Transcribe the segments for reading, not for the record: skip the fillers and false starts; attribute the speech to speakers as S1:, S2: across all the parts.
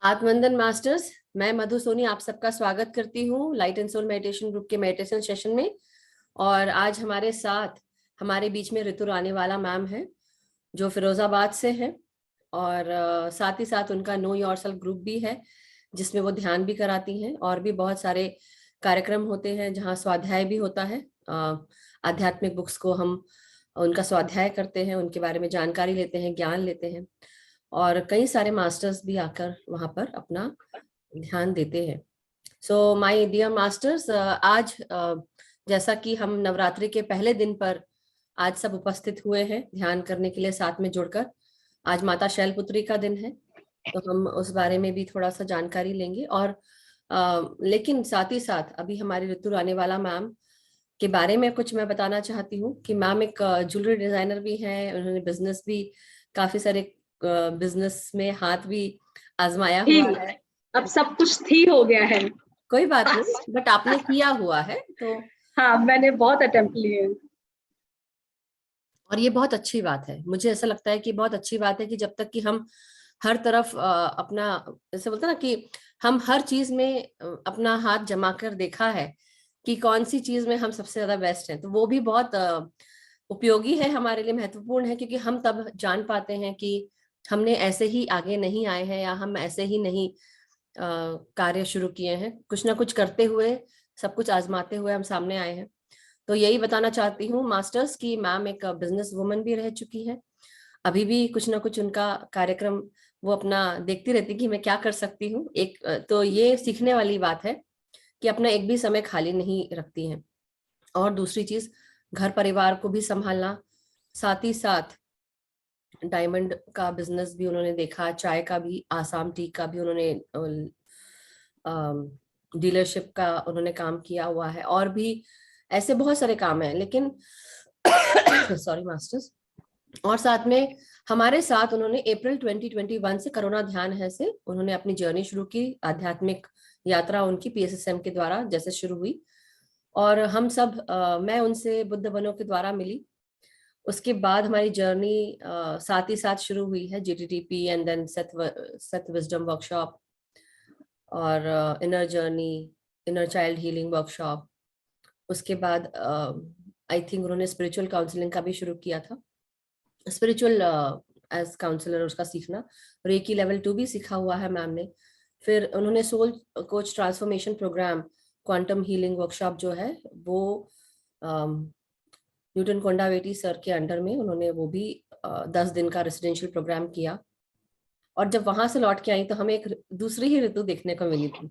S1: आत्मवंदन masters, मैं मधु सोनी आप सबका स्वागत करती हूँ light and soul meditation group के मेडिटेशन सेशन में। और आज हमारे साथ हमारे बीच में ऋतु रानीवाला मैम है जो फिरोजाबाद से है। और साथ ही साथ उनका नो योरसेल्फ ग्रुप भी है जिसमें वो ध्यान भी कराती हैं और भी बहुत सारे कार्यक्रम होते हैं जहाँ स्वाध्याय भी होता है। आध्यात्मिक बुक्स को हम उनका स्वाध्याय करते हैं, उनके बारे में जानकारी लेते हैं, ज्ञान लेते हैं और कई सारे मास्टर्स भी आकर वहां पर अपना ध्यान देते हैं। सो माय डियर मास्टर्स, आज जैसा कि हम नवरात्रि के पहले दिन पर आज सब उपस्थित हुए हैं ध्यान करने के लिए साथ में जुड़कर। आज माता शैलपुत्री का दिन है तो हम उस बारे में भी थोड़ा सा जानकारी लेंगे। और लेकिन साथ ही साथ अभी हमारी ऋतु रानीवाला मैम के बारे में कुछ मैं बताना चाहती हूँ कि मैम एक ज्वेलरी डिजाइनर भी हैं। उन्होंने बिजनेस भी काफी सारे बिजनेस में हाथ भी आजमाया हुआ है।
S2: अब सब कुछ थी हो गया है।
S1: कोई बात नहीं, बट आपने किया हुआ है तो
S2: हाँ, मैंने बहुत अटेम्प्ट लिए
S1: और ये बहुत अच्छी बात है। मुझे ऐसा लगता है कि बहुत अच्छी बात है कि जब तक कि हम हर तरफ अपना, जैसे बोलते हैं ना कि हम हर चीज में अपना हाथ जमा कर देखा है कि कौन सी चीज में हम सबसे ज्यादा बेस्ट हैं, तो वो भी बहुत उपयोगी है हमारे लिए, महत्वपूर्ण है। क्योंकि हम तब जान पाते हैं कि हमने ऐसे ही आगे नहीं आए हैं या हम ऐसे ही नहीं कार्य शुरू किए हैं, कुछ ना कुछ करते हुए, सब कुछ आजमाते हुए हम सामने आए हैं। तो यही बताना चाहती हूँ मास्टर्स की मैम एक बिजनेस वुमन भी रह चुकी है। अभी भी कुछ ना कुछ उनका कार्यक्रम वो अपना देखती रहती कि मैं क्या कर सकती हूँ। एक तो ये सीखने वाली बात है कि अपना एक भी समय खाली नहीं रखती हैं। और दूसरी चीज, घर परिवार को भी संभालना, साथ ही साथ डायमंड का बिजनेस भी उन्होंने देखा, चाय का भी, आसाम टी का भी उन्होंने डीलरशिप का उन्होंने काम किया हुआ है और भी ऐसे बहुत सारे काम हैं। लेकिन सॉरी मास्टर्स, और साथ में हमारे साथ उन्होंने अप्रैल 2021 से करुणा ध्यान है से उन्होंने अपनी जर्नी शुरू की। आध्यात्मिक यात्रा उनकी पीएसएसएम के द्वारा जैसे शुरू हुई और हम सब मैं उनसे बुद्ध बनों के द्वारा मिली। उसके बाद हमारी जर्नी साथ ही साथ शुरू हुई है जीटीटीपी एंड देन सत विजडम वर्कशॉप और inner journey, inner child healing workshop. उसके बाद आई थिंक उन्होंने स्पिरिचुअल काउंसलिंग का भी शुरू किया था, स्पिरिचुअल एज काउंसलर उसका सीखना। रेकी लेवल 2 भी सीखा हुआ है मैम ने। फिर उन्होंने soul coach transformation programme, quantum healing workshop जो है वो न्यूटन कोंडावेटी सर के अंडर में उन्होंने वो भी 10 दिन का रेसिडेंशियल प्रोग्राम किया। और जब वहां से लौट के आई तो हमें एक दूसरी ही ऋतु देखने को मिली थी।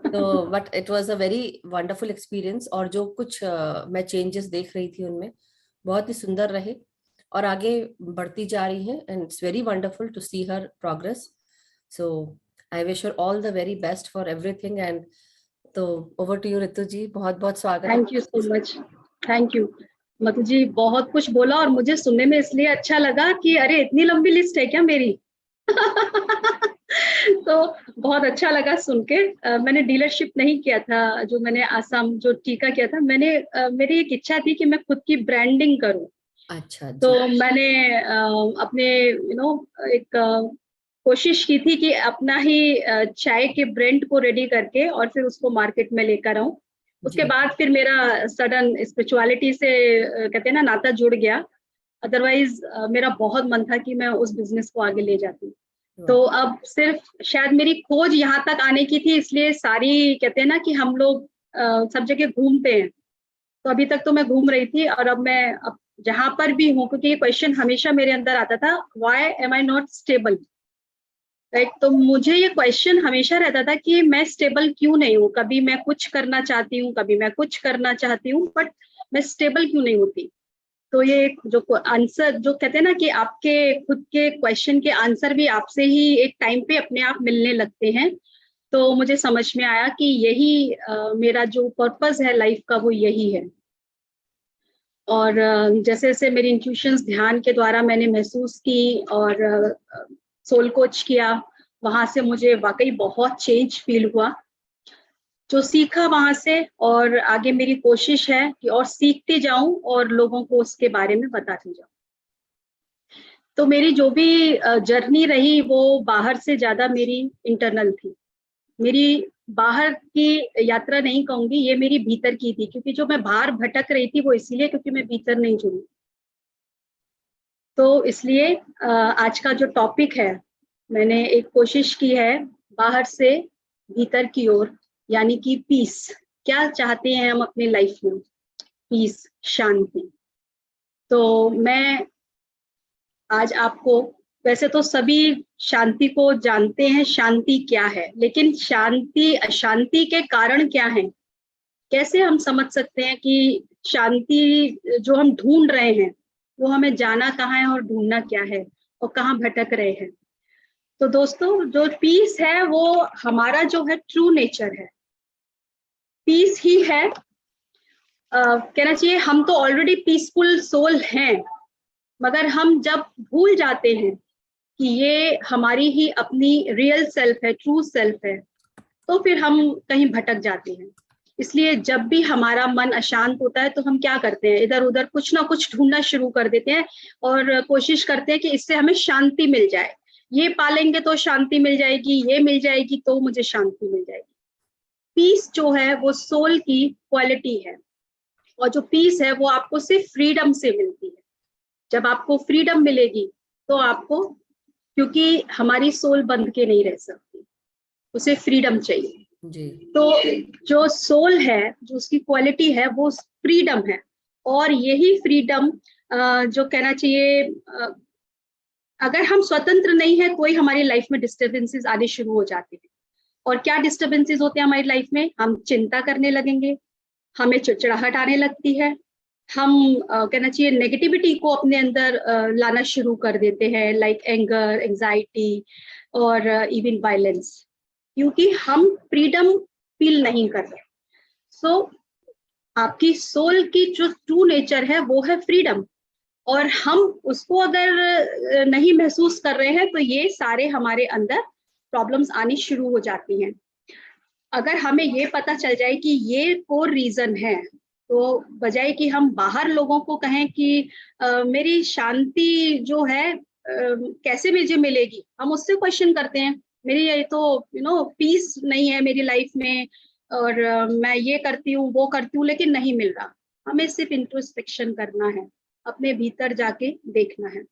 S1: तो but it was a very wonderful experience और जो कुछ मैं चेंजेस देख रही थी उनमें बहुत ही सुंदर रहे और आगे बढ़ती जा रही है and it's very wonderful to see her progress. So I wish her all the very best for everything. And तो over to you Ritu ji, बहुत बहुत स्वागत है।
S2: Thank you so much. Thank you Madhu ji, बहुत कुछ बोला और मुझे सुनने में इसलिए अच्छा लगा कि अरे इतनी लंबी लिस्ट है क्या मेरी। तो बहुत अच्छा लगा सुन के। मैंने डीलरशिप नहीं किया था, जो मैंने आसाम जो टीका किया था, मैंने मेरी एक इच्छा थी कि मैं खुद की ब्रांडिंग करूं।
S1: अच्छा जी।
S2: तो मैंने अपने एक कोशिश की थी कि अपना ही चाय के ब्रांड को रेडी करके और फिर उसको मार्केट में लेकर आऊं। उसके
S1: जी
S2: बाद फिर मेरा सडन स्पिरिचुअलिटी से कहते हैं ना नाता जुड़ गया। अदरवाइज मेरा बहुत मन था कि मैं उस बिजनेस को आगे ले जाती। तो अब सिर्फ शायद मेरी खोज यहाँ तक आने की थी, इसलिए सारी कहते हैं ना कि हम लोग सब जगह घूमते हैं, तो अभी तक तो मैं घूम रही थी। और अब मैं अब जहां पर भी हूँ, क्योंकि ये क्वेश्चन हमेशा मेरे अंदर आता था, why am I not stable, right. तो मुझे ये क्वेश्चन हमेशा रहता था कि मैं स्टेबल क्यों नहीं हूँ। कभी मैं कुछ करना चाहती हूँ, कभी मैं कुछ करना चाहती हूँ, बट मैं स्टेबल क्यों नहीं होती। तो ये जो आंसर, जो कहते हैं ना कि आपके खुद के क्वेश्चन के आंसर भी आपसे ही एक टाइम पे अपने आप मिलने लगते हैं। तो मुझे समझ में आया कि यही मेरा जो पर्पस है लाइफ का, वो यही है। और जैसे जैसे मेरी इंट्यूशंस ध्यान के द्वारा मैंने महसूस की और सोल कोच किया, वहां से मुझे वाकई बहुत चेंज फील हुआ, जो सीखा वहां से। और आगे मेरी कोशिश है कि और सीखते जाऊं और लोगों को उसके बारे में बताती जाऊं। तो मेरी जो भी जर्नी रही वो बाहर से ज्यादा मेरी इंटरनल थी। मेरी बाहर की यात्रा नहीं कहूंगी, ये मेरी भीतर की थी, क्योंकि जो मैं बाहर भटक रही थी वो इसीलिए क्योंकि मैं भीतर नहीं जुड़ी। तो इसलिए आज का जो टॉपिक है, मैंने एक कोशिश की है बाहर से भीतर की ओर, यानी कि पीस। क्या चाहते हैं हम अपनी लाइफ में? पीस, शांति। तो मैं आज आपको, वैसे तो सभी शांति को जानते हैं शांति क्या है, लेकिन शांति अशांति के कारण क्या है, कैसे हम समझ सकते हैं कि शांति जो हम ढूंढ रहे हैं वो हमें जाना कहाँ है और ढूंढना क्या है और कहाँ भटक रहे हैं। तो दोस्तों, जो पीस है वो हमारा जो है ट्रू नेचर है, पीस ही है। कहना चाहिए हम तो ऑलरेडी पीसफुल सोल हैं, मगर हम जब भूल जाते हैं कि ये हमारी ही अपनी रियल सेल्फ है, ट्रू सेल्फ है, तो फिर हम कहीं भटक जाते हैं। इसलिए जब भी हमारा मन अशांत होता है तो हम क्या करते हैं, इधर उधर कुछ ना कुछ ढूंढना शुरू कर देते हैं और कोशिश करते हैं कि इससे हमें शांति मिल जाए। ये पालेंगे तो शांति मिल जाएगी, ये मिल जाएगी तो मुझे शांति मिल जाएगी। पीस जो है वो सोल की क्वालिटी है, और जो पीस है वो आपको सिर्फ फ्रीडम से मिलती है। जब आपको फ्रीडम मिलेगी तो आपको, क्योंकि हमारी सोल बंध के नहीं रह सकती, उसे फ्रीडम चाहिए
S1: जी।
S2: तो जो सोल है, जो उसकी क्वालिटी है वो फ्रीडम है। और यही फ्रीडम जो कहना चाहिए, अगर हम स्वतंत्र नहीं है, कोई हमारी लाइफ में डिस्टर्बेंसेस आने शुरू हो जाते हैं। और क्या डिस्टर्बेंसेस होते हैं हमारी लाइफ में? हम चिंता करने लगेंगे, हमें चिड़चिड़ाहट आने लगती है, हम कहना चाहिए नेगेटिविटी को अपने अंदर लाना शुरू कर देते हैं, लाइक एंगर, एंजाइटी और इवन वायलेंस, क्योंकि हम फ्रीडम फील नहीं कर रहे। सो आपकी सोल की जो ट्रू नेचर है वो है फ्रीडम, और हम उसको अगर नहीं महसूस कर रहे हैं तो ये सारे हमारे अंदर प्रॉब्लम्स आनी शुरू हो जाती हैं। अगर हमें ये पता चल जाए कि ये कोर रीजन है, तो बजाय कि हम बाहर लोगों को कहें कि मेरी शांति जो है कैसे मुझे मिलेगी, हम उससे क्वेश्चन करते हैं, मेरी ये तो पीस नहीं है मेरी लाइफ में, और मैं ये करती हूँ वो करती हूँ लेकिन नहीं मिल रहा। हमें सिर्फ इंट्रोस्पेक्शन करना है, अपने भीतर जाके देखना है।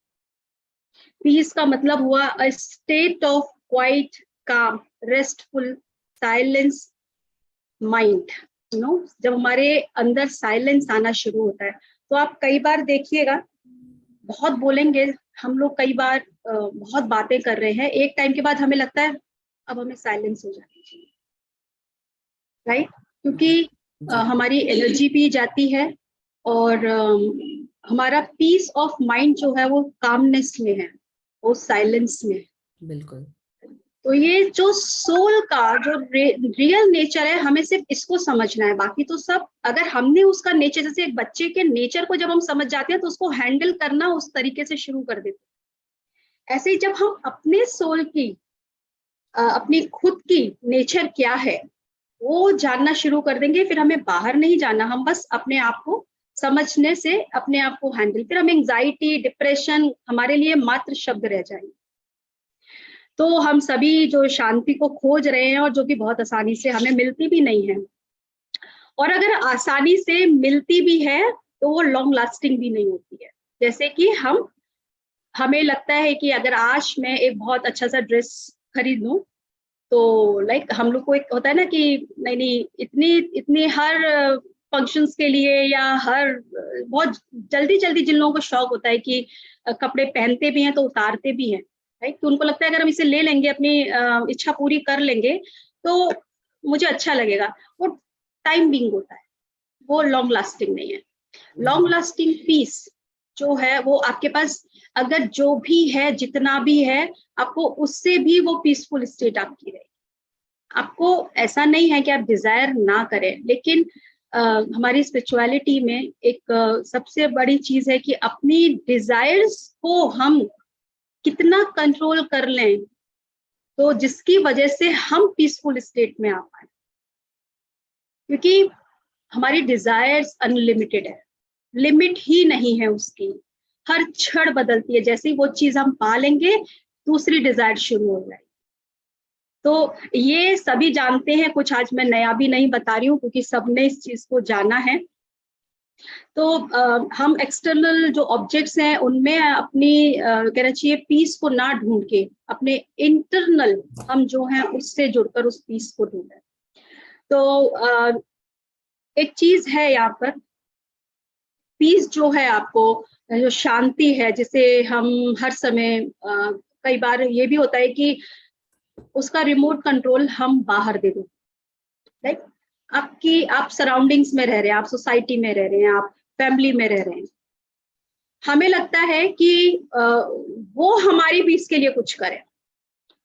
S2: पीस का मतलब हुआ अ स्टेट ऑफ क्वाइट, काम, रेस्टफुल, साइलेंस माइंड। जब हमारे अंदर साइलेंस आना शुरू होता है, तो आप कई बार देखिएगा, बहुत बोलेंगे हम लोग, कई बार बहुत बातें कर रहे हैं, एक टाइम के बाद हमें लगता है अब हमें साइलेंस हो जाना चाहिए, राइट? क्योंकि हमारी एनर्जी भी जाती है, और हमारा पीस ऑफ माइंड जो है वो कामनेस में है, वो साइलेंस में है।
S1: बिल्कुल।
S2: तो ये जो सोल का जो रियल नेचर है, हमें सिर्फ इसको समझना है, बाकी तो सब, अगर हमने उसका नेचर, जैसे एक बच्चे के नेचर को जब हम समझ जाते हैं तो उसको हैंडल करना उस तरीके से शुरू कर देते हैं। ऐसे ही जब हम अपने सोल की, अपनी खुद की नेचर क्या है वो जानना शुरू कर देंगे, फिर हमें बाहर नहीं जाना, हम बस अपने आप को समझने से अपने आप को हैंडल, फिर हम एंजाइटी, डिप्रेशन हमारे लिए मात्र शब्द रह जाएंगे। तो हम सभी जो शांति को खोज रहे हैं, और जो कि बहुत आसानी से हमें मिलती भी नहीं है, और अगर आसानी से मिलती भी है तो वो लॉन्ग लास्टिंग भी नहीं होती है। जैसे कि हमें लगता है कि अगर आज मैं एक बहुत अच्छा सा ड्रेस खरीद लूं, तो लाइक हम लोग को एक होता है ना कि नहीं नहीं, इतनी इतनी हर फंक्शंस के लिए, या हर बहुत जल्दी जल्दी जिन लोगों को शौक होता है कि कपड़े पहनते भी हैं तो उतारते भी हैं, राइट? तो उनको लगता है अगर हम इसे ले लेंगे, अपनी इच्छा पूरी कर लेंगे, तो मुझे अच्छा लगेगा। वो टाइम बिंग होता है, वो लॉन्ग लास्टिंग नहीं है। लॉन्ग लास्टिंग पीस जो है वो आपके पास अगर जो भी है, जितना भी है, आपको उससे भी वो पीसफुल स्टेट आपकी रहेगी। आपको ऐसा नहीं है कि आप डिजायर ना करें, लेकिन हमारी स्पिरिचुअलिटी में एक सबसे बड़ी चीज है कि अपनी डिजायर्स को हम कितना कंट्रोल कर लें, तो जिसकी वजह से हम पीसफुल स्टेट में आ पाए, क्योंकि हमारी डिजायर्स अनलिमिटेड है, लिमिट ही नहीं है उसकी। हर क्षण बदलती है, जैसे ही वो चीज हम पा लेंगे दूसरी डिजायर शुरू हो जाएगी। तो ये सभी जानते हैं, कुछ आज मैं नया भी नहीं बता रही हूँ क्योंकि सबने इस चीज को जाना है। तो हम एक्सटर्नल जो ऑब्जेक्ट्स हैं उनमें अपनी कहना चाहिए पीस को ना ढूंढ के अपने इंटरनल हम जो हैं उससे जुड़कर उस पीस को ढूंढें। तो एक चीज है यहाँ पर, पीस जो है आपको, जो शांति है जिसे हम हर समय कई बार ये भी होता है कि उसका रिमोट कंट्रोल हम बाहर दे दें। लाइक आप सराउंडिंग्स में रह रहे हैं, आप सोसाइटी में रह रहे हैं, आप फैमिली में रह रहे हैं, हमें लगता है कि वो हमारी पीस के लिए कुछ करे,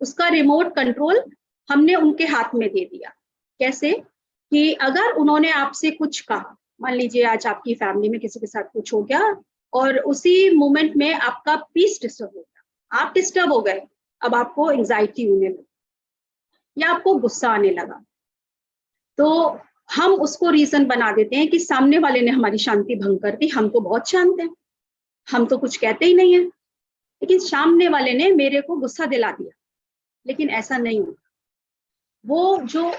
S2: उसका रिमोट कंट्रोल हमने उनके हाथ में दे दिया। कैसे कि अगर उन्होंने आपसे कुछ कहा, मान लीजिए आज आपकी फैमिली में किसी के साथ कुछ हो गया और उसी मोमेंट में आपका पीस डिस्टर्ब हो गया, आप डिस्टर्ब हो गए, अब आपको एंजाइटी होने लगी या आपको गुस्सा आने लगा, तो हम उसको रीजन बना देते हैं कि सामने वाले ने हमारी शांति भंग कर दी, हम तो बहुत शांत हैं, हम तो कुछ कहते ही नहीं है, लेकिन सामने वाले ने मेरे को गुस्सा दिला दिया। लेकिन ऐसा नहीं होता, वो जो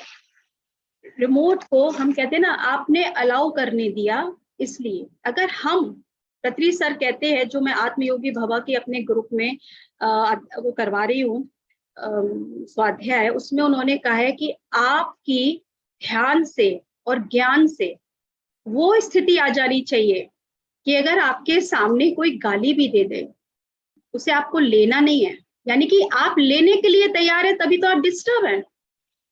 S2: रिमोट को हम कहते हैं ना, आपने अलाउ करने दिया। इसलिए अगर हम, कतरी सर कहते हैं, जो मैं आत्मयोगी भवा के अपने ग्रुप में वो करवा रही हूँ स्वाध्याय, उसमें उन्होंने कहा है कि आपकी ध्यान से और ज्ञान से वो स्थिति आ जानी चाहिए कि अगर आपके सामने कोई गाली भी दे दे, उसे आपको लेना नहीं है, यानी कि आप लेने के लिए तैयार है तभी तो आप डिस्टर्ब हैं।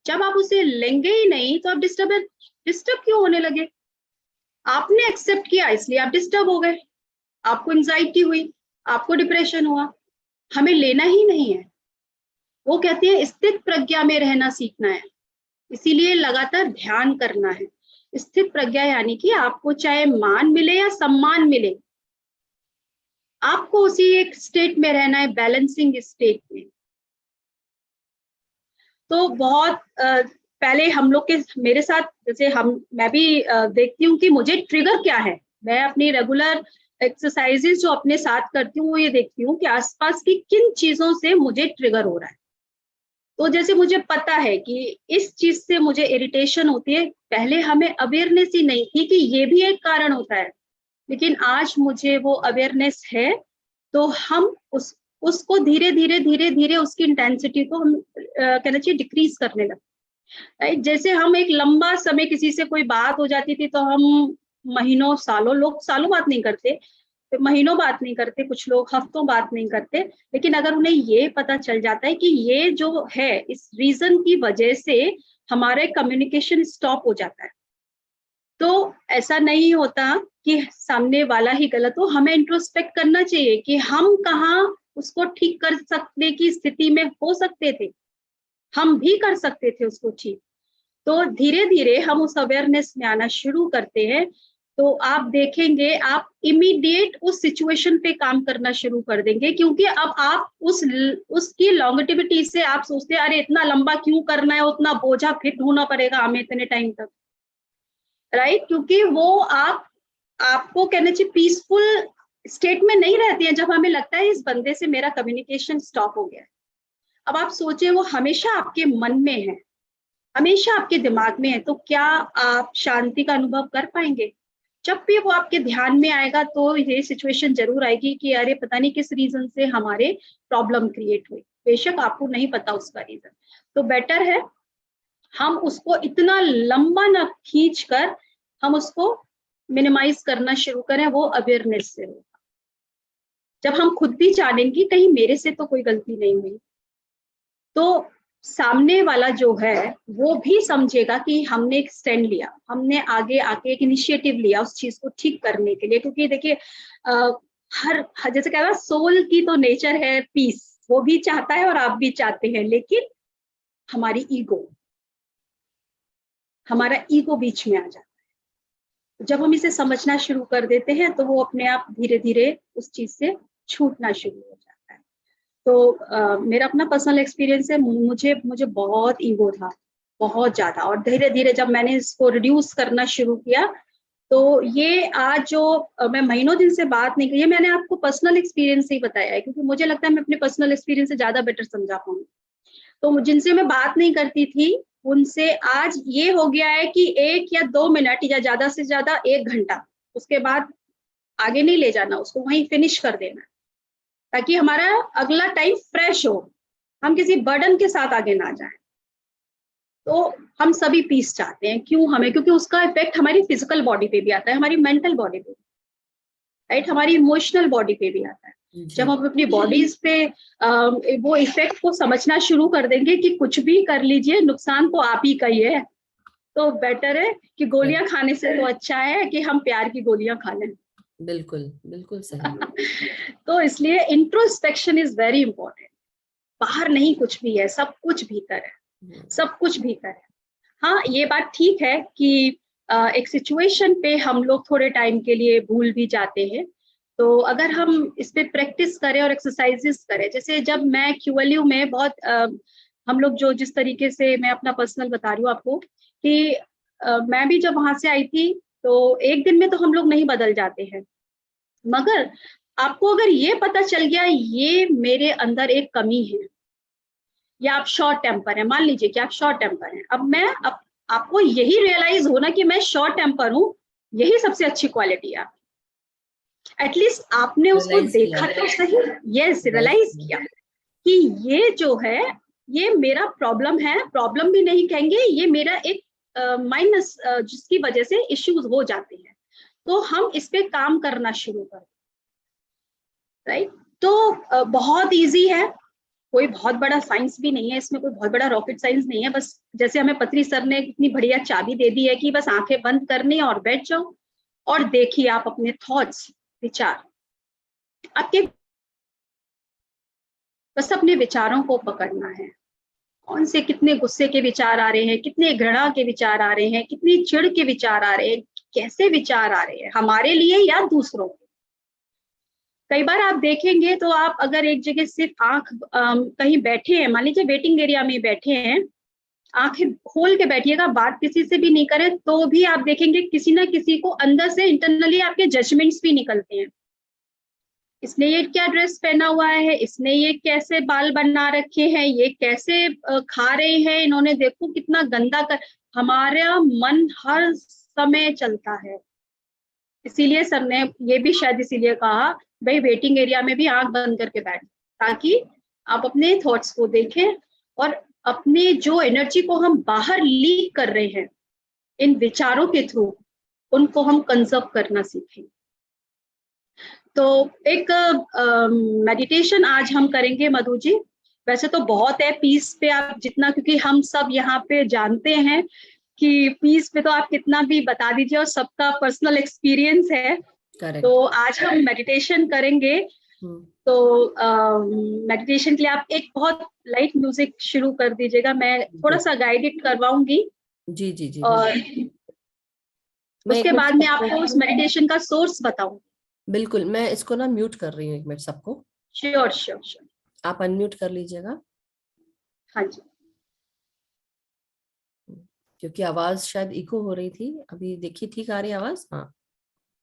S2: जब आप उसे लेंगे ही नहीं तो आप डिस्टर्ब क्यों होने लगे? आपने एक्सेप्ट किया इसलिए आप डिस्टर्ब हो गए, आपको एंजाइटी हुई, आपको डिप्रेशन हुआ। हमें लेना ही नहीं है। वो कहते हैं स्थित प्रज्ञा में रहना सीखना है, इसीलिए लगातार ध्यान करना है। स्थित प्रज्ञा यानी कि आपको चाहे मान मिले या सम्मान मिले, आपको उसी एक स्टेट में रहना है, बैलेंसिंग स्टेट में। तो बहुत पहले हम लोग के, मेरे साथ जैसे मैं भी देखती हूँ कि मुझे ट्रिगर क्या है। मैं अपनी रेगुलर एक्सरसाइजेस जो अपने साथ करती हूँ वो ये देखती हूँ कि आसपास की किन चीजों से मुझे ट्रिगर हो रहा है। तो जैसे मुझे पता है कि इस चीज से मुझे इरिटेशन होती है, पहले हमें अवेयरनेस ही नहीं थी कि ये भी एक कारण होता है, लेकिन आज मुझे वो अवेयरनेस है। तो हम उसको धीरे धीरे उसकी इंटेंसिटी को हम कहना चाहिए डिक्रीज करने लगते। राइट, जैसे हम एक लंबा समय किसी से कोई बात हो जाती थी तो हम महीनों सालों, लोग सालों बात नहीं करते, महीनों बात नहीं करते, कुछ लोग हफ्तों बात नहीं करते, लेकिन अगर उन्हें ये पता चल जाता है कि ये जो है इस रीजन की वजह से हमारे कम्युनिकेशन स्टॉप हो जाता है, तो ऐसा नहीं होता कि सामने वाला ही गलत हो। हमें इंट्रोस्पेक्ट करना चाहिए कि हम कहाँ उसको ठीक कर सकने की स्थिति में हो सकते थे, हम भी कर सकते थे उसको ठीक। तो धीरे धीरे हम उस अवेयरनेस में आना शुरू करते हैं, तो आप देखेंगे आप इमीडिएट उस सिचुएशन पे काम करना शुरू कर देंगे, क्योंकि अब आप उसकी लॉन्गेटिविटी से आप सोचते हैं अरे इतना लंबा क्यों करना है, उतना बोझा फिट होना पड़ेगा हमें इतने टाइम तक। राइट, क्योंकि वो आपको कहना चाहिए पीसफुल स्टेट में नहीं रहती है जब हमें लगता है इस बंदे से मेरा कम्युनिकेशन स्टॉप हो गया है। अब आप सोचिए वो हमेशा आपके मन में है, हमेशा आपके दिमाग में है, तो क्या आप शांति का अनुभव कर पाएंगे? जब भी वो आपके ध्यान में आएगा तो ये सिचुएशन जरूर आएगी कि अरे पता नहीं किस रीजन से हमारे प्रॉब्लम क्रिएट हुई, बेशक आपको नहीं पता उसका रीजन। तो बेटर है हम उसको इतना लंबा ना खींच कर हम उसको मिनिमाइज करना शुरू करें, वो अवेयरनेस से होगा। जब हम खुद भी जानेंगे कहीं मेरे से तो कोई गलती नहीं हुई, तो सामने वाला जो है वो भी समझेगा कि हमने एक स्टैंड लिया, हमने आगे आके एक इनिशिएटिव लिया उस चीज को ठीक करने के लिए। क्योंकि देखिए हर जैसे कह रहा सोल की तो नेचर है पीस, वो भी चाहता है और आप भी चाहते हैं, लेकिन हमारा ईगो बीच में आ जाता है। जब हम इसे समझना शुरू कर देते हैं तो वो अपने आप धीरे धीरे उस चीज से छूटना शुरू हो जाता है। तो मेरा अपना पर्सनल एक्सपीरियंस है, मुझे बहुत ईगो था, बहुत ज्यादा, और धीरे धीरे जब मैंने इसको रिड्यूस करना शुरू किया तो ये आज जो मैं महीनों दिन से बात नहीं की, ये मैंने आपको पर्सनल एक्सपीरियंस से ही बताया है, क्योंकि मुझे लगता है मैं अपने पर्सनल एक्सपीरियंस से ज्यादा बेटर समझा पाऊंगी। तो जिनसे मैं बात नहीं करती थी, उनसे आज ये हो गया है कि 1 या 2 मिनट या ज्यादा से ज्यादा 1 घंटा, उसके बाद आगे नहीं ले जाना, उसको वहीं फिनिश कर देना, ताकि हमारा अगला टाइम फ्रेश हो, हम किसी बर्डन के साथ आगे ना जाए। तो हम सभी पीस चाहते हैं, क्यों हमें? क्योंकि उसका इफेक्ट हमारी फिजिकल बॉडी पे भी आता है, हमारी मेंटल बॉडी पे, राइट, हमारी इमोशनल बॉडी पे भी आता है। जब
S1: जी
S2: हम अपनी बॉडीज पे वो इफेक्ट को समझना शुरू कर देंगे कि कुछ भी कर लीजिए, नुकसान तो आप ही का ही है, तो बेटर है कि गोलियां खाने से तो अच्छा है कि हम प्यार की गोलियां खा लें।
S1: बिल्कुल बिल्कुल सही।
S2: तो इसलिए इंट्रोस्पेक्शन इज वेरी इंपॉर्टेंट। बाहर नहीं कुछ भी है, सब कुछ भीतर है, सब कुछ भीतर है। हाँ, ये बात ठीक है कि एक सिचुएशन पे हम लोग थोड़े टाइम के लिए भूल भी जाते हैं। तो अगर हम इस पे प्रैक्टिस करें और एक्सरसाइजेस करें, जैसे जब मैं क्यूएलयू में बहुत हम लोग जो जिस तरीके से, मैं अपना पर्सनल बता रही हूँ आपको कि मैं भी जब वहां से आई थी, तो एक दिन में तो हम लोग नहीं बदल जाते हैं, मगर आपको अगर ये पता चल गया ये मेरे अंदर एक कमी है, या आप शॉर्ट टेम्पर है, मान लीजिए कि आप शॉर्ट टेम्पर हैं, अब आपको यही रियलाइज होना कि मैं शॉर्ट टेम्पर हूँ, यही सबसे अच्छी क्वालिटी है। एटलीस्ट आपने उसको
S1: रियलाइज किया,
S2: देखा तो सही, यस,
S1: रियलाइज
S2: रियलाइज
S1: किया।
S2: किया कि ये जो है, ये मेरा प्रॉब्लम है, प्रॉब्लम भी नहीं कहेंगे, ये मेरा एक माइनस जिसकी वजह से इश्यूज हो जाते हैं। तो हम इस पे काम करना शुरू करें, राइट। तो बहुत इजी है, कोई बहुत बड़ा साइंस भी नहीं है इसमें, कोई बहुत बड़ा रॉकेट साइंस नहीं है। बस जैसे हमें पत्री सर ने इतनी बढ़िया चाबी दे दी है कि बस आंखें बंद करनी और बैठ जाओ, और देखिए आप अपने थॉट्स, विचार, आपके, बस अपने विचारों को पकड़ना है। कौन से कितने गुस्से के विचार आ रहे हैं, कितने घृणा के विचार आ रहे हैं, कितनी चिढ़ के विचार आ रहे हैं, कैसे विचार आ रहे हैं, हमारे लिए या दूसरों के। कई बार आप देखेंगे तो आप अगर एक जगह सिर्फ आंख कहीं बैठे हैं, मान लीजिए वेटिंग एरिया में बैठे हैं, आंखें खोल के बैठिएगा, बात किसी से भी नहीं करें, तो भी आप देखेंगे किसी ना किसी को अंदर से इंटरनली आपके जजमेंट्स भी निकलते हैं। इसने ये क्या ड्रेस पहना हुआ है, इसने ये कैसे बाल बना रखे हैं, ये कैसे खा रहे हैं इन्होंने, देखो कितना गंदा कर। हमारा मन हर समय चलता है। इसीलिए सर ने ये भी शायद इसीलिए कहा, भाई वेटिंग एरिया में भी आंख बंद करके बैठ, ताकि आप अपने थॉट्स को देखें, और अपने जो एनर्जी को हम बाहर लीक कर रहे हैं इन विचारों के थ्रू, उनको हम कंजर्व करना सीखें। तो एक मेडिटेशन आज हम करेंगे मधु जी। वैसे तो बहुत है पीस पे, आप जितना, क्योंकि हम सब यहाँ पे जानते हैं कि पीस पे तो आप कितना भी बता दीजिए, और सबका पर्सनल एक्सपीरियंस है।
S1: करेक्ट।
S2: तो आज हम मेडिटेशन करेंगे। तो मेडिटेशन के लिए आप एक बहुत लाइट म्यूजिक शुरू कर दीजिएगा, मैं थोड़ा सा गाइडेड करवाऊंगी,
S1: जी जी जी
S2: और
S1: मैं एक
S2: उसके
S1: मिनट
S2: बाद मैं आपको उस
S1: सबको,
S2: मेडिटेशन का सोर्स बताऊंगी।
S1: बिल्कुल मैं इसको ना म्यूट कर रही हूँ, एक मिनट सबको।
S2: Sure sure sure.
S1: आप अनम्यूट कर लीजिएगा,
S2: हाँ जी।
S1: क्योंकि आवाज शायद इको हो रही थी। अभी देखिए ठीक आ रही है आवाज? हाँ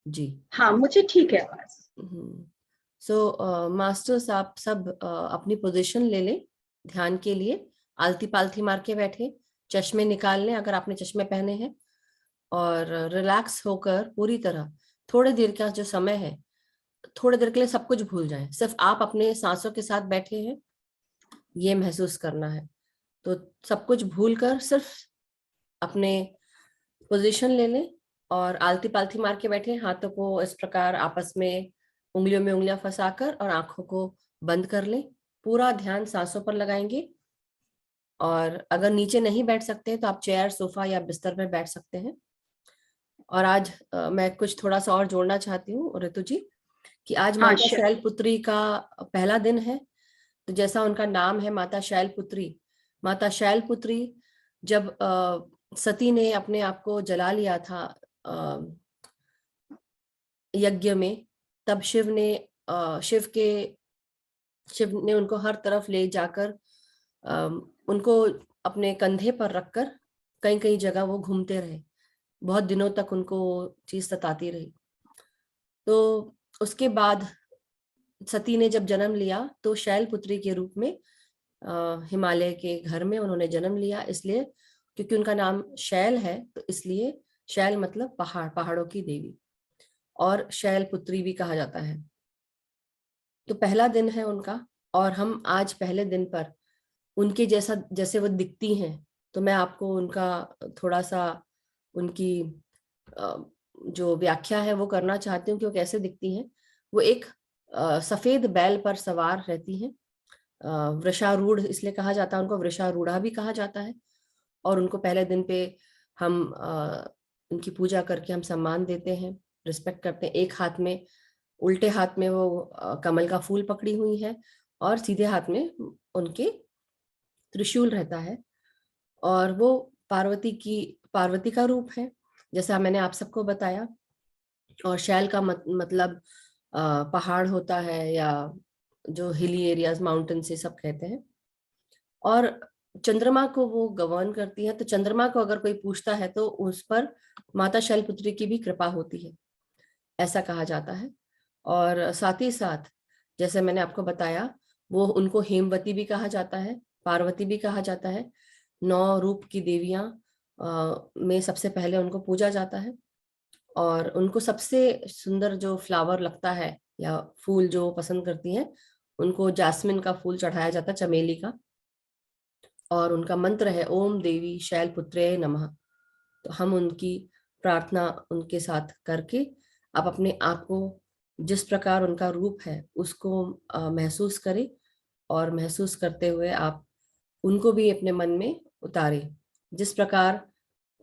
S1: जी।
S2: हाँ, मुझे ठीक है आवाज।
S1: सो मास्टर्स, आप सब अपनी पोजीशन ले लें ध्यान के लिए। आलती पालती मार के बैठे, चश्मे निकाल लें अगर आपने चश्मे पहने हैं, और रिलैक्स होकर पूरी तरह थोड़ी देर का जो समय है, थोड़ी देर के लिए सब कुछ भूल जाएं, सिर्फ आप अपने सांसों के साथ बैठे हैं ये महसूस करना है। तो सब कुछ भूल कर सिर्फ अपने पोजीशन ले लें, और आलती पालती मार के बैठे, हाथों को इस प्रकार आपस में उंगलियों में उंगलियां फंसाकर, और आंखों को बंद कर लें। पूरा ध्यान सांसों पर लगाएंगे। और अगर नीचे नहीं बैठ सकते तो आप चेयर, सोफा या बिस्तर पर बैठ सकते हैं। और आज मैं कुछ थोड़ा सा और जोड़ना चाहती हूँ ऋतु जी, कि आज
S2: हाँ
S1: माता
S2: श्योर।
S1: शैलपुत्री का पहला दिन है। तो जैसा उनका नाम है माता शैलपुत्री, माता शैलपुत्री जब सती ने अपने आप को जला लिया था यज्ञ में, तब शिव ने उनको हर तरफ ले जाकर उनको अपने कंधे पर रखकर कई कई जगह वो घूमते रहे। बहुत दिनों तक उनको चीज सताती रही। तो उसके बाद सती ने जब जन्म लिया तो शैलपुत्री के रूप में हिमालय के घर में उन्होंने जन्म लिया, इसलिए क्योंकि उनका नाम शैल है तो इसलिए शैल मतलब पहाड़, पहाड़ों की देवी, और शैलपुत्री भी कहा जाता है। तो पहला दिन है उनका, और हम आज पहले दिन पर उनके जैसा जैसे वो दिखती हैं, तो मैं आपको उनका थोड़ा सा उनकी जो व्याख्या है वो करना चाहती हूँ कि वो कैसे दिखती हैं। वो एक सफेद बैल पर सवार रहती हैं। वृषारूढ़ इसलिए कहा जाता है उनको, वृषारूढ़ा भी कहा जाता है। और उनको पहले दिन पे हम उनकी पूजा करके हम सम्मान देते हैं, रिस्पेक्ट करते हैं। एक हाथ में, उल्टे हाथ में वो कमल का फूल पकड़ी हुई है, और सीधे हाथ में उनके त्रिशूल रहता है। और वो पार्वती का रूप है, जैसा मैंने आप सबको बताया। और शैल का मतलब पहाड़ होता है, या जो हिली एरियाज, माउंटेन से सब कहते हैं। और चंद्रमा को वो गवर्न करती है, तो चंद्रमा को अगर कोई पूछता है तो उस पर माता शैलपुत्री की भी कृपा होती है, ऐसा कहा जाता है। और साथ ही साथ जैसे मैंने आपको बताया, वो उनको हेमवती भी कहा जाता है, पार्वती भी कहा जाता है। 9 रूप की देवियां में सबसे पहले उनको पूजा जाता है। और उनको सबसे सुंदर जो फ्लावर लगता है या फूल जो पसंद करती हैं, उनको जास्मिन का फूल चढ़ाया जाता है, चमेली का। और उनका मंत्र है ओम देवी शैलपुत्रे नमः। तो हम उनकी प्रार्थना उनके साथ करके आप अपने आप को जिस प्रकार उनका रूप है उसको महसूस करें, और महसूस करते हुए आप उनको भी अपने मन में उतारें। जिस प्रकार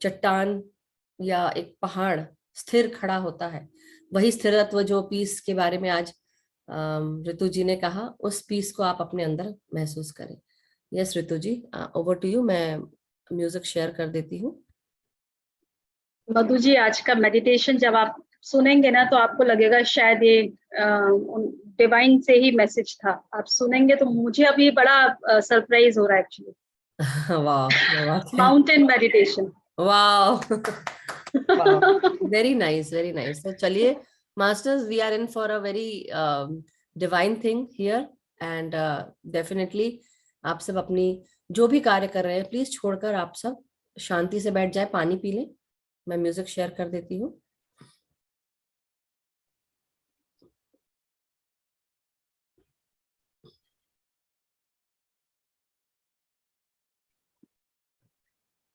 S1: चट्टान या एक पहाड़ स्थिर खड़ा होता है, वही स्थिरत्व जो पीस के बारे में आज ऋतु जी ने कहा, उस पीस को आप अपने अंदर महसूस करें। Yes Ritu ji, over to you. मैं म्यूजिक शेयर कर देती हूँ।
S2: मधु जी, आज का मेडिटेशन जब आप सुनेंगे ना तो आपको लगेगा शायद ये डिवाइन से ही मैसेज था। आप सुनेंगे तो मुझे अभी बड़ा सरप्राइज हो रहा है एक्चुअली।
S1: वाह, क्या बात है।
S2: Mountain meditation.
S1: वाह वाह, वेरी नाइस, वेरी नाइस। तो चलिए masters, we are in for a very divine thing here, and definitely आप सब अपनी जो भी कार्य कर रहे हैं प्लीज छोड़कर आप सब शांति से बैठ जाए, पानी पी लें। मैं म्यूजिक शेयर कर देती हूँ।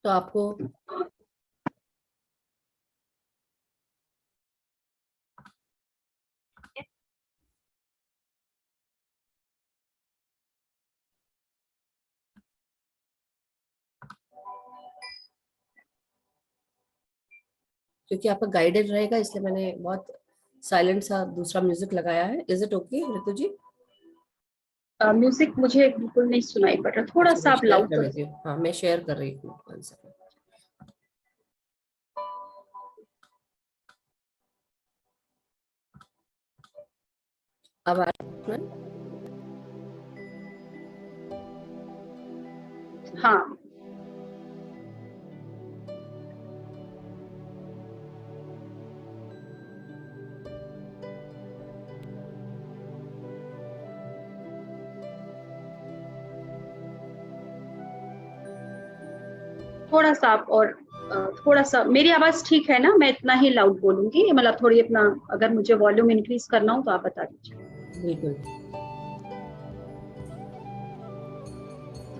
S1: तो आपको क्योंकि आपका गाइडेड रहेगा इसलिए मैंने बहुत साइलेंट सा दूसरा म्यूजिक लगाया है। Is it okay Ritu ji?
S2: Music मुझे बिल्कुल नहीं सुनाई पड़ रहा, थोड़ा
S1: अच्छा,
S2: सा
S1: मैं
S2: आप
S1: शेयर
S2: लाउड
S1: कर
S2: कर
S1: देती हूँ। हाँ, मैं शेयर कर रही हूँ, 1 सेकंड। अब आ रहा है?
S2: हाँ। थोड़ा सा आप और थोड़ा सा, मेरी आवाज ठीक है ना? मैं इतना ही लाउड बोलूंगी, मतलब थोड़ी अपना, अगर मुझे वॉल्यूम इंक्रीज करना हो तो आप बता दीजिए।
S1: बिल्कुल।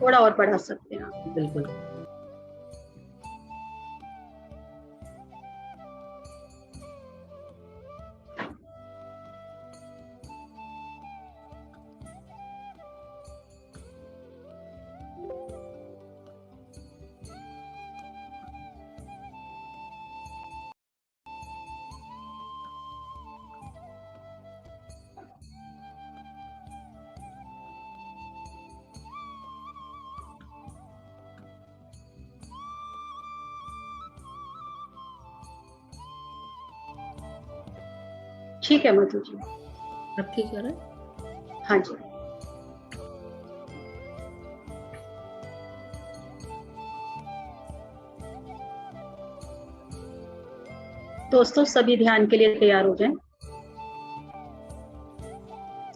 S2: थोड़ा और बढ़ा सकते हैं आप।
S1: बिल्कुल।
S2: ठीक है मधु जी।
S1: अब ठीक है ना?
S2: हाँ जी। दोस्तों सभी ध्यान के लिए तैयार हो जाएं।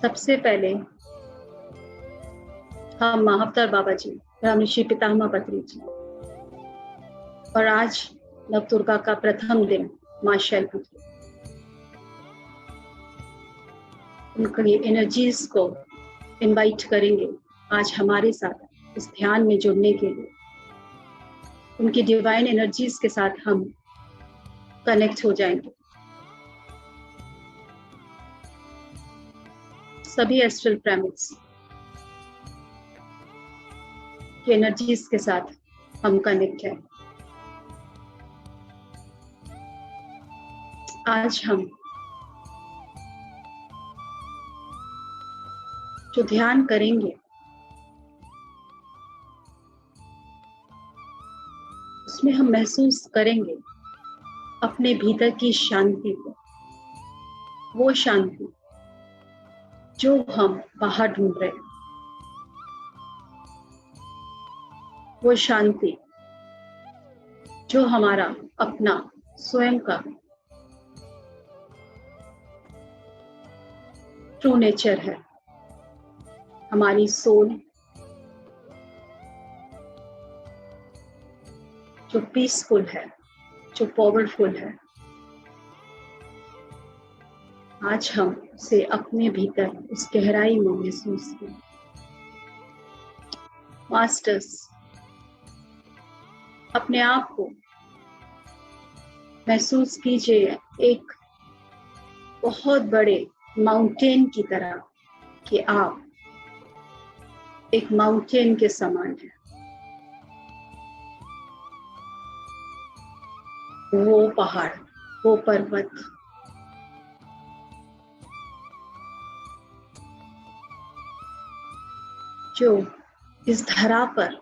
S2: सबसे पहले हम महाअवतार बाबा जी, राम ऋषि पितामह पत्री जी, और आज नवदुर्गा का प्रथम दिन माँ शैलपुत्री, उनकी एनर्जीज को इनवाइट करेंगे आज हमारे साथ इस ध्यान में जुड़ने के लिए। उनकी डिवाइन एनर्जीज के साथ हम कनेक्ट हो जाएंगे। सभी एस्ट्रल पिरामिड्स की एनर्जीज के साथ हम कनेक्ट हैं। आज हम जो ध्यान करेंगे उसमें हम महसूस करेंगे अपने भीतर की शांति को, वो शांति जो हम बाहर ढूंढ रहे हैं, वो शांति जो हमारा अपना स्वयं का ट्रू नेचर है, हमारी सोल जो पीसफुल है, जो पावरफुल है। आज हम उसे अपने भीतर उस गहराई में महसूस करें। मास्टर्स, अपने आप को महसूस कीजिए एक बहुत बड़े माउंटेन की तरह, कि आप एक माउंटेन के समान है। वो पहाड़, वो पर्वत, जो इस धरा पर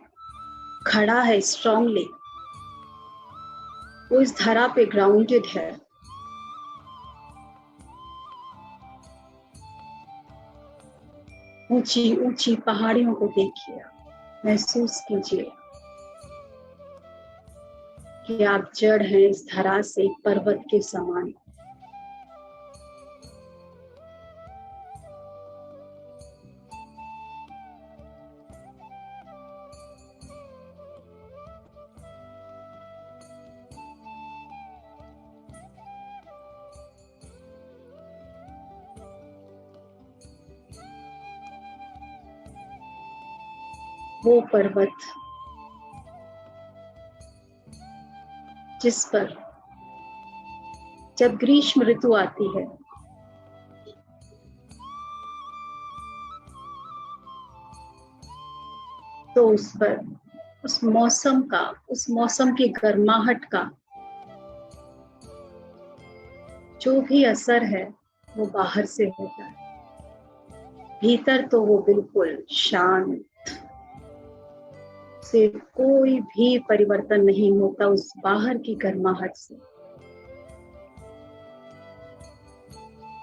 S2: खड़ा है स्ट्रांगली, वो इस धरा पे ग्राउंडेड है। ऊंची ऊंची पहाड़ियों को देखिए, महसूस कीजिए कि आप जड़ हैं इस धरा से पर्वत के समान। वो पर्वत जिस पर जब ग्रीष्म ऋतु आती है तो उस पर उस मौसम की गर्माहट का जो भी असर है वो बाहर से होता है। भीतर तो वो बिल्कुल शांत, से कोई भी परिवर्तन नहीं होता उस बाहर की गर्माहट से।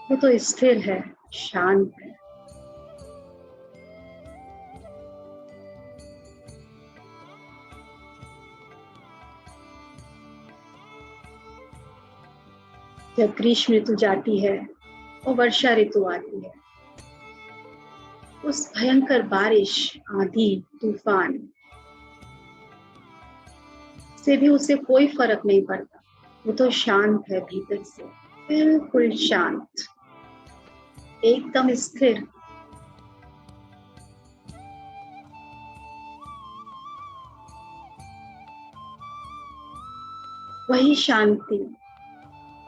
S2: वो तो स्थिर है, शांत है। जब ग्रीष्म ऋतु जाती है और वर्षा ऋतु आती है, उस भयंकर बारिश, आंधी, तूफान से भी उसे कोई फर्क नहीं पड़ता। वो तो शांत है, भीतर से बिल्कुल शांत, एकदम स्थिर। वही शांति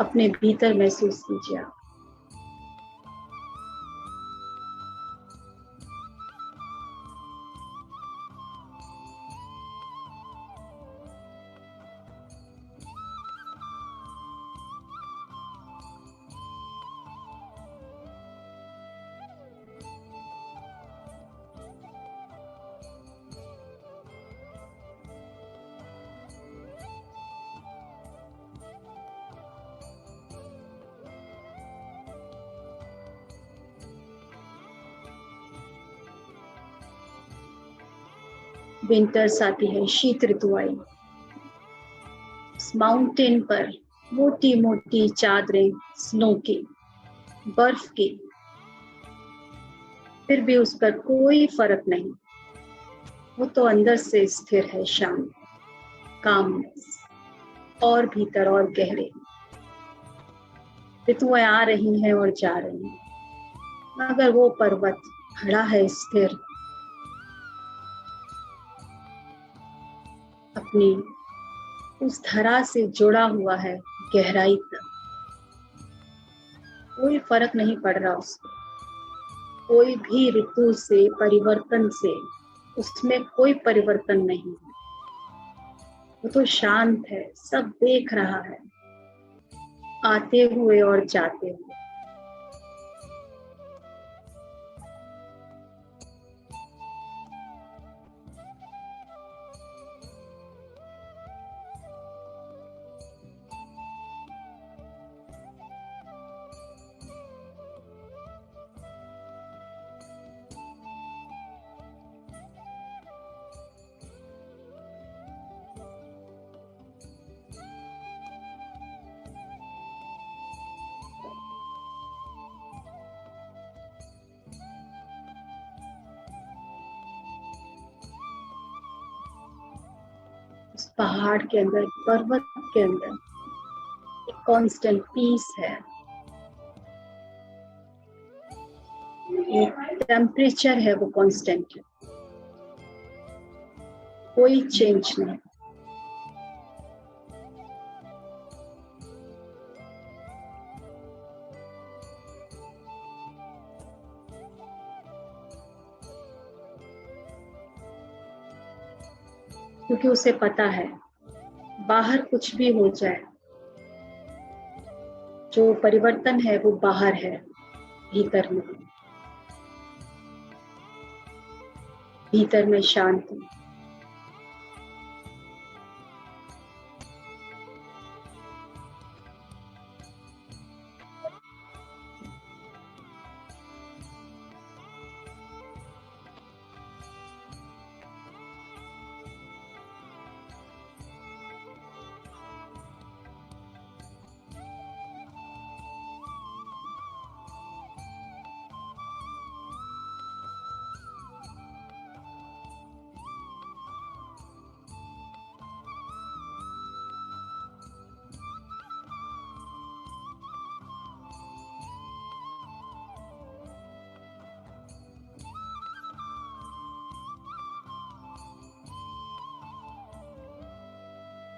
S2: अपने भीतर महसूस कीजिए आप। विंटर्स आती है, शीत ऋतु आई। माउंटेन पर मोटी मोटी चादरें स्नो की, बर्फ की, फिर भी उस पर कोई फर्क नहीं। वो तो अंदर से स्थिर है, शांत, कामनेस, और भीतर और गहरे। ऋतुएं आ रही हैं और जा रही हैं, मगर वो पर्वत खड़ा है स्थिर, अपनी उस धरा से जुड़ा हुआ है गहराई तक। कोई फर्क नहीं पड़ रहा उसको, कोई भी ऋतु से, परिवर्तन से उसमें कोई परिवर्तन नहीं है। वो तो शांत है, सब देख रहा है, आते हुए और जाते हुए। उस पहाड़ के अंदर, पर्वत के अंदर एक कांस्टेंट पीस है, एक टेम्परेचर है, वो कांस्टेंट है, कोई चेंज नहीं। क्योंकि उसे पता है बाहर कुछ भी हो जाए, जो परिवर्तन है वो बाहर है, भीतर में, भीतर में शांति।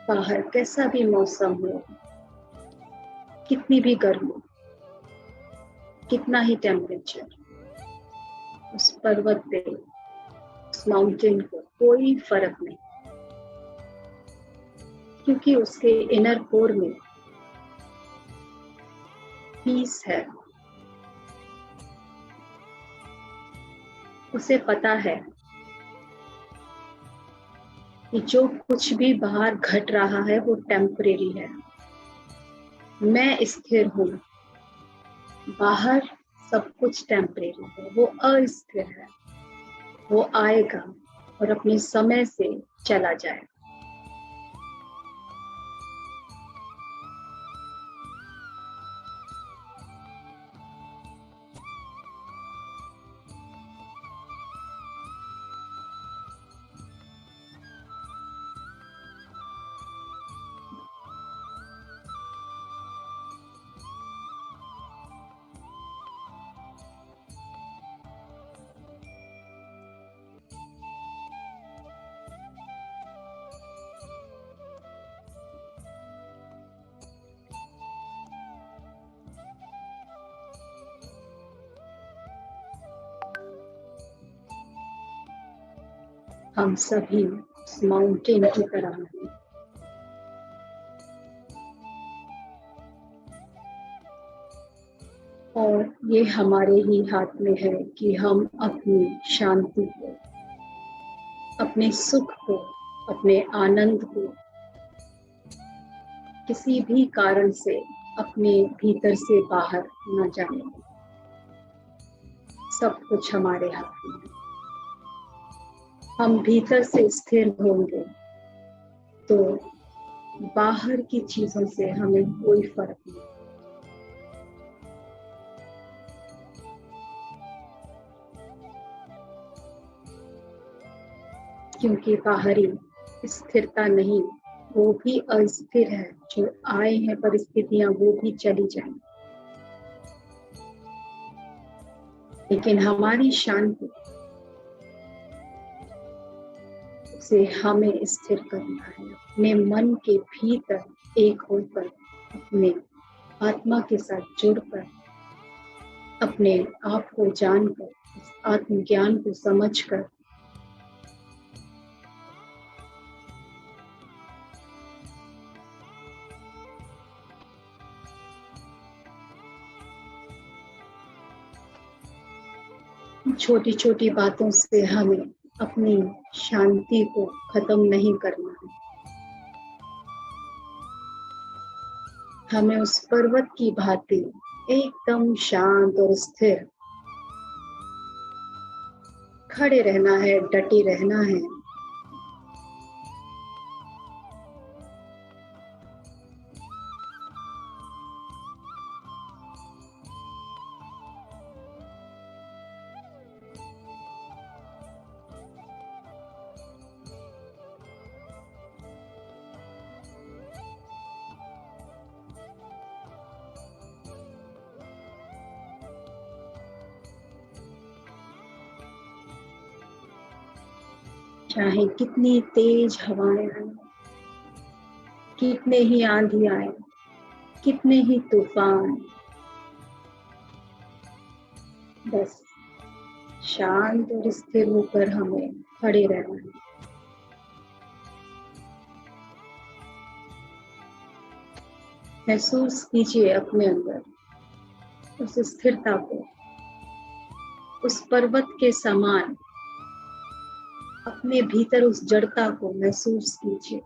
S2: बाहर कैसा भी मौसम हो, कितनी भी गर्मी, कितना ही टेम्परेचर, उस पर्वत पे, उस माउंटेन को कोई फर्क नहीं, क्योंकि उसके इनर कोर में पीस है। उसे पता है कि जो कुछ भी बाहर घट रहा है वो टेम्परेरी है, मैं स्थिर हूँ। बाहर सब कुछ टेम्परेरी है, वो अस्थिर है, वो आएगा और अपने समय से चला जाएगा। हम सभी उस माउंटेन की तरह हैं। और ये हमारे ही हाथ में है कि हम अपनी शांति को, अपने सुख को, अपने आनंद को किसी भी कारण से अपने भीतर से बाहर न जाने। सब कुछ हमारे हाथ में है। हम भीतर से स्थिर होंगे तो बाहर की चीजों से हमें कोई फर्क नहीं, क्योंकि बाहरी स्थिरता नहीं, वो भी अस्थिर है। जो आए हैं परिस्थितियां वो भी चली जाएंगी, लेकिन हमारी शांति से हमें स्थिर करना है। अपने मन के भीतर एक होकर, अपने आत्मा के साथ जुड़कर, अपने आप को जानकर, आत्मज्ञान को समझकर छोटी छोटी बातों से हमें अपनी शांति को खत्म नहीं करना है। हमें उस पर्वत की भांति एकदम शांत और स्थिर खड़े रहना है, डटे रहना है। चाहे कितनी तेज हवाएं आए, कितने ही आंधी आए, कितने ही तूफान, बस शांत और स्थिर होकर हमें खड़े रहना है। महसूस कीजिए अपने अंदर उस स्थिरता को, उस पर्वत के समान अपने भीतर उस जड़ता को महसूस कीजिए।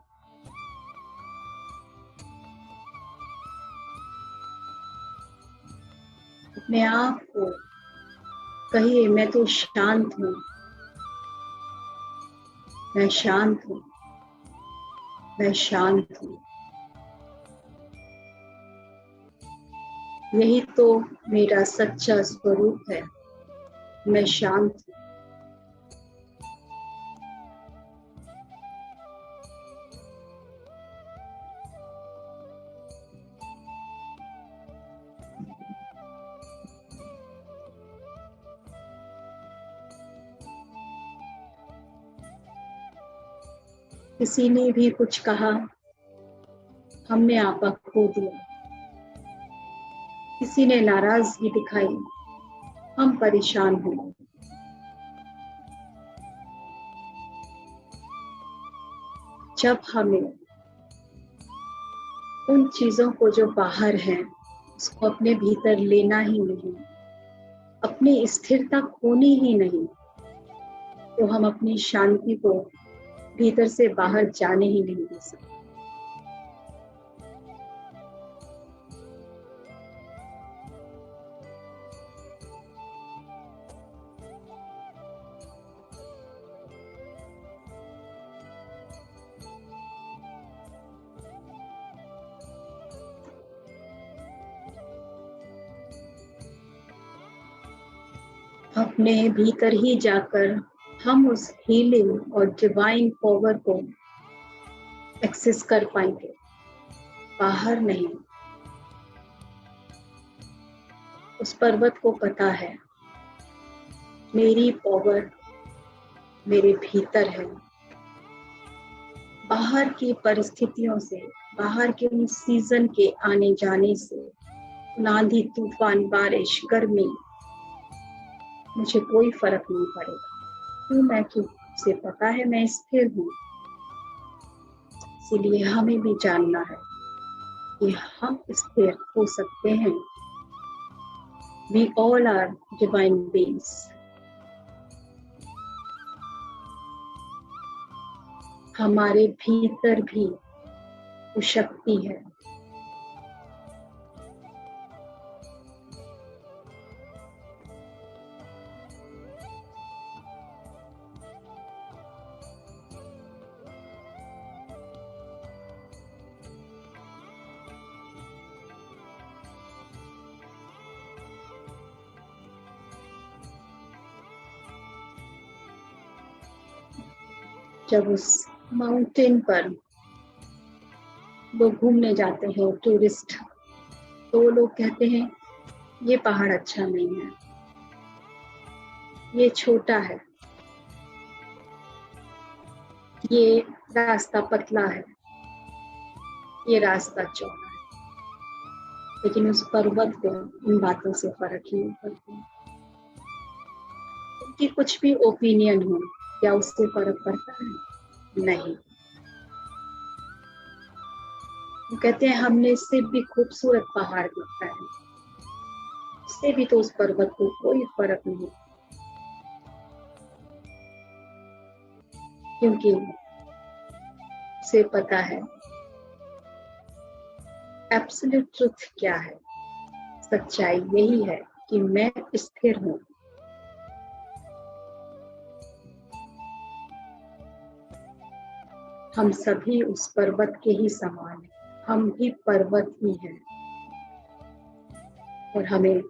S2: अपने आप को कहिए, मैं तो शांत हूँ, मैं शांत हूँ, मैं शांत हूँ। यही तो मेरा सच्चा स्वरूप है, मैं शांत हूँ। किसी ने भी कुछ कहा, हमने आपा खो दिया। किसी ने नाराजगी दिखाई, हम परेशान हुए। जब हमें उन चीजों को जो बाहर है उसको अपने भीतर लेना ही नहीं, अपनी स्थिरता खोनी ही नहीं, तो हम अपनी शांति को भीतर से बाहर जाने ही नहीं दे सकते। अपने भीतर ही जाकर हम उस हीलिंग और डिवाइन पावर को एक्सेस कर पाएंगे, बाहर नहीं। उस पर्वत को पता है मेरी पावर मेरे भीतर है। बाहर की परिस्थितियों से, बाहर के उन सीजन के आने जाने से, आंधी तूफान बारिश गर्मी, मुझे कोई फर्क नहीं पड़ेगा। क्यों? मैं मुझे पता है मैं स्थिर हूँ। इसीलिए हमें भी जानना है कि हम स्थिर हो सकते हैं। We all are divine beings. हमारे भीतर भी वो शक्ति है। जब उस माउंटेन पर लोग घूमने जाते हैं टूरिस्ट, तो वो लोग कहते हैं ये पहाड़ अच्छा नहीं है, ये छोटा है, ये रास्ता पतला है, ये रास्ता चौड़ा है। लेकिन उस पर्वत को इन बातों से फर्क ही नहीं पड़ता। उनकी कुछ भी ओपिनियन हो, क्या उससे फर्क पड़ता है? नहीं। वो कहते हैं हमने इससे भी खूबसूरत पहाड़ देखा है, उससे भी तो उस पर्वत को कोई फर्क नहीं, क्योंकि उसे पता है एब्सोल्यूट ट्रुथ क्या है। सच्चाई यही है कि मैं स्थिर हूं। हम सभी उस पर्वत के ही समान हैं, हम भी पर्वत ही हैं और हमें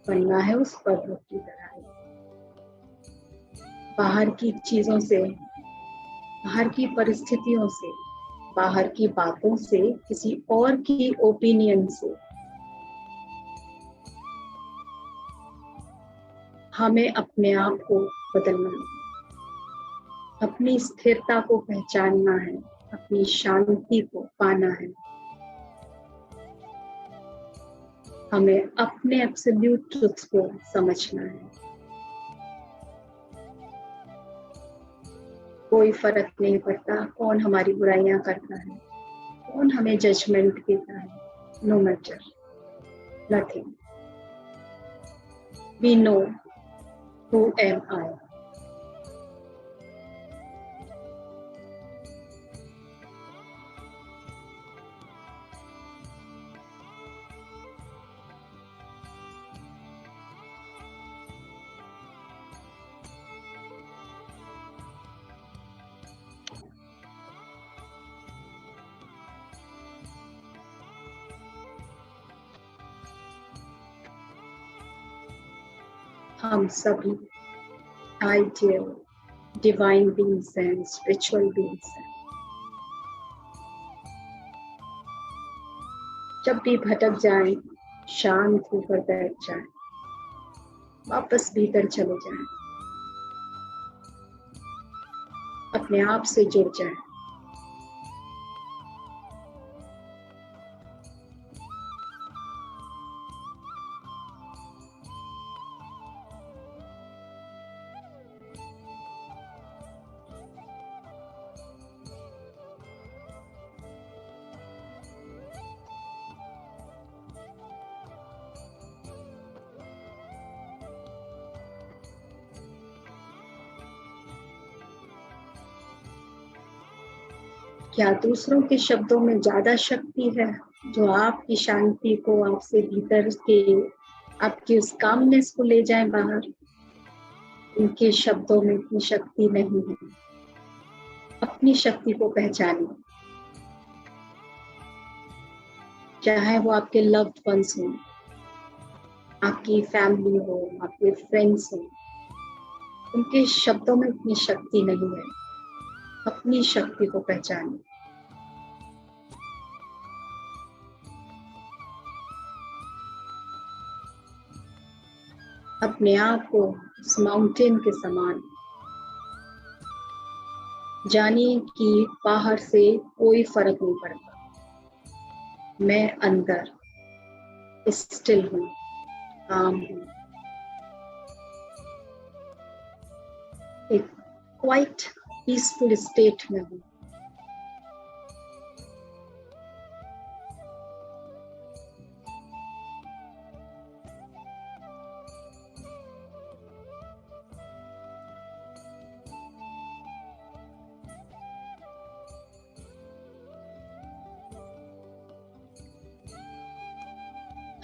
S2: बनना है उस पर्वत की तरह। बाहर की चीजों से, बाहर की परिस्थितियों से, बाहर की बातों से, किसी और की ओपिनियन से हमें अपने आप को बदलना है, अपनी स्थिरता को पहचानना है, अपनी शांति को पाना है। हमें अपने एब्सोल्यूट ट्रुथ को समझना है। कोई फर्क नहीं पड़ता कौन हमारी बुराइयां करता है, कौन हमें जजमेंट देता है। No matter, nothing. We know who am I. हम सभी आइडियल डिवाइन बीइंग्स हैं, स्पिरिचुअल बीइंग्स हैं। जब भी भटक जाएं, शांत होकर बैठ जाएं, वापस भीतर चले जाएं, अपने आप से जुड़ जाएं। क्या दूसरों के शब्दों में ज्यादा शक्ति है जो आपकी शांति को, आपसे भीतर के आपकी उस कामनेस को ले जाए बाहर? उनके शब्दों में इतनी शक्ति नहीं है। अपनी शक्ति को पहचानिए, चाहे वो आपके लव्ड वंस हो, आपकी फैमिली हो, आपके फ्रेंड्स हो। उनके शब्दों में इतनी शक्ति नहीं है। अपनी शक्ति को पहचानिए। अपने आप को उस माउंटेन के समान जानिए कि बाहर से कोई फर्क नहीं पड़ता। मैं अंदर स्टिल हूँ, काम हूँ, एक क्वाइट पीसफुल स्टेट में हूँ।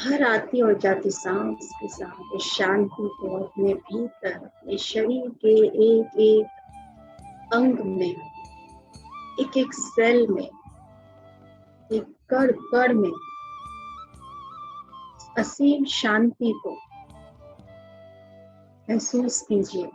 S2: हर आती और जाती सांस के साथ इस शांति को अपने भीतर, अपने शरीर के एक एक अंग में, एक एक सेल में, एक कण कण में असीम शांति को महसूस कीजिए।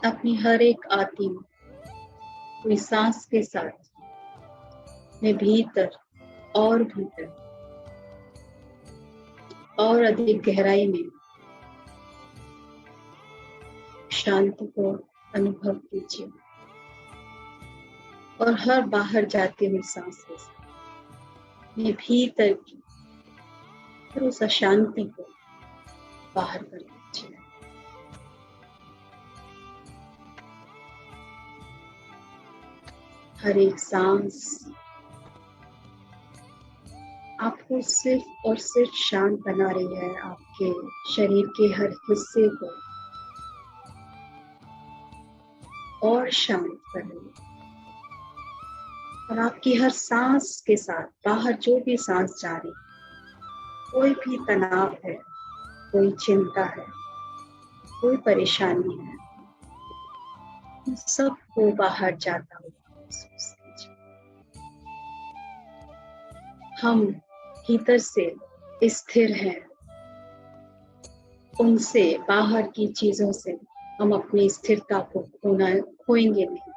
S2: अपनी हर एक आती हुई सांस के साथ मैं भीतर और भीतर और अधिक गहराई में शांति को अनुभव कीजिए और हर बाहर जाती हुई सांस के साथ मैं भीतर की और उस अशांति को बाहर कर दीजिए। हर एक सांस आपको सिर्फ और सिर्फ शांत बना रही है, आपके शरीर के हर हिस्से को और शांत कर रही है। और आपकी हर सांस के साथ बाहर जो भी सांस जा रही है, कोई भी तनाव है, कोई चिंता है, कोई परेशानी है, सबको बाहर जाता हुआ महसूस कीजिए। हम भीतर से स्थिर हैं, उनसे बाहर की चीजों से हम अपनी स्थिरता को खोएंगे नहीं।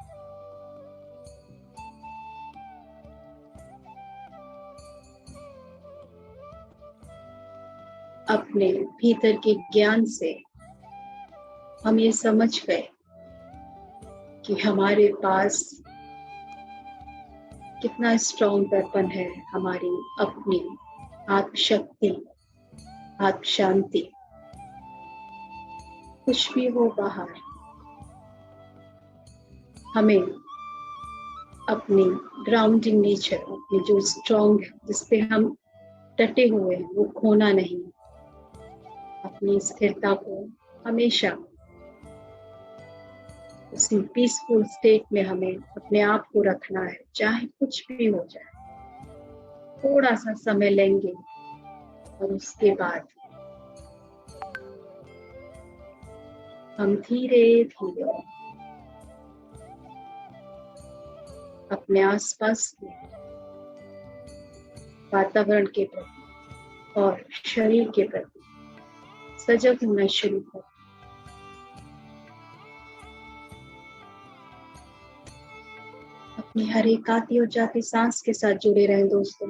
S2: अपने भीतर के ज्ञान से हम ये समझ गए कि हमारे पास कितना स्ट्रॉन्ग दर्पण है, हमारी अपनी आत्मशक्ति, आत्म शांति। कुछ भी हो बाहर, हमें अपनी ग्राउंडिंग नेचर, अपनी जो स्ट्रॉन्ग है, जिसपे हम डटे हुए हैं, वो खोना नहीं। अपनी स्थिरता को हमेशा उसी पीसफुल स्टेट में हमें अपने आप को रखना है, चाहे कुछ भी हो जाए। थोड़ा सा समय लेंगे और उसके बाद हम धीरे धीरे अपने आसपास के वातावरण के प्रति और शरीर के प्रति सजग होना शुरू करें। अपनी हर एक आती और जाती सांस के साथ जुड़े रहें दोस्तों।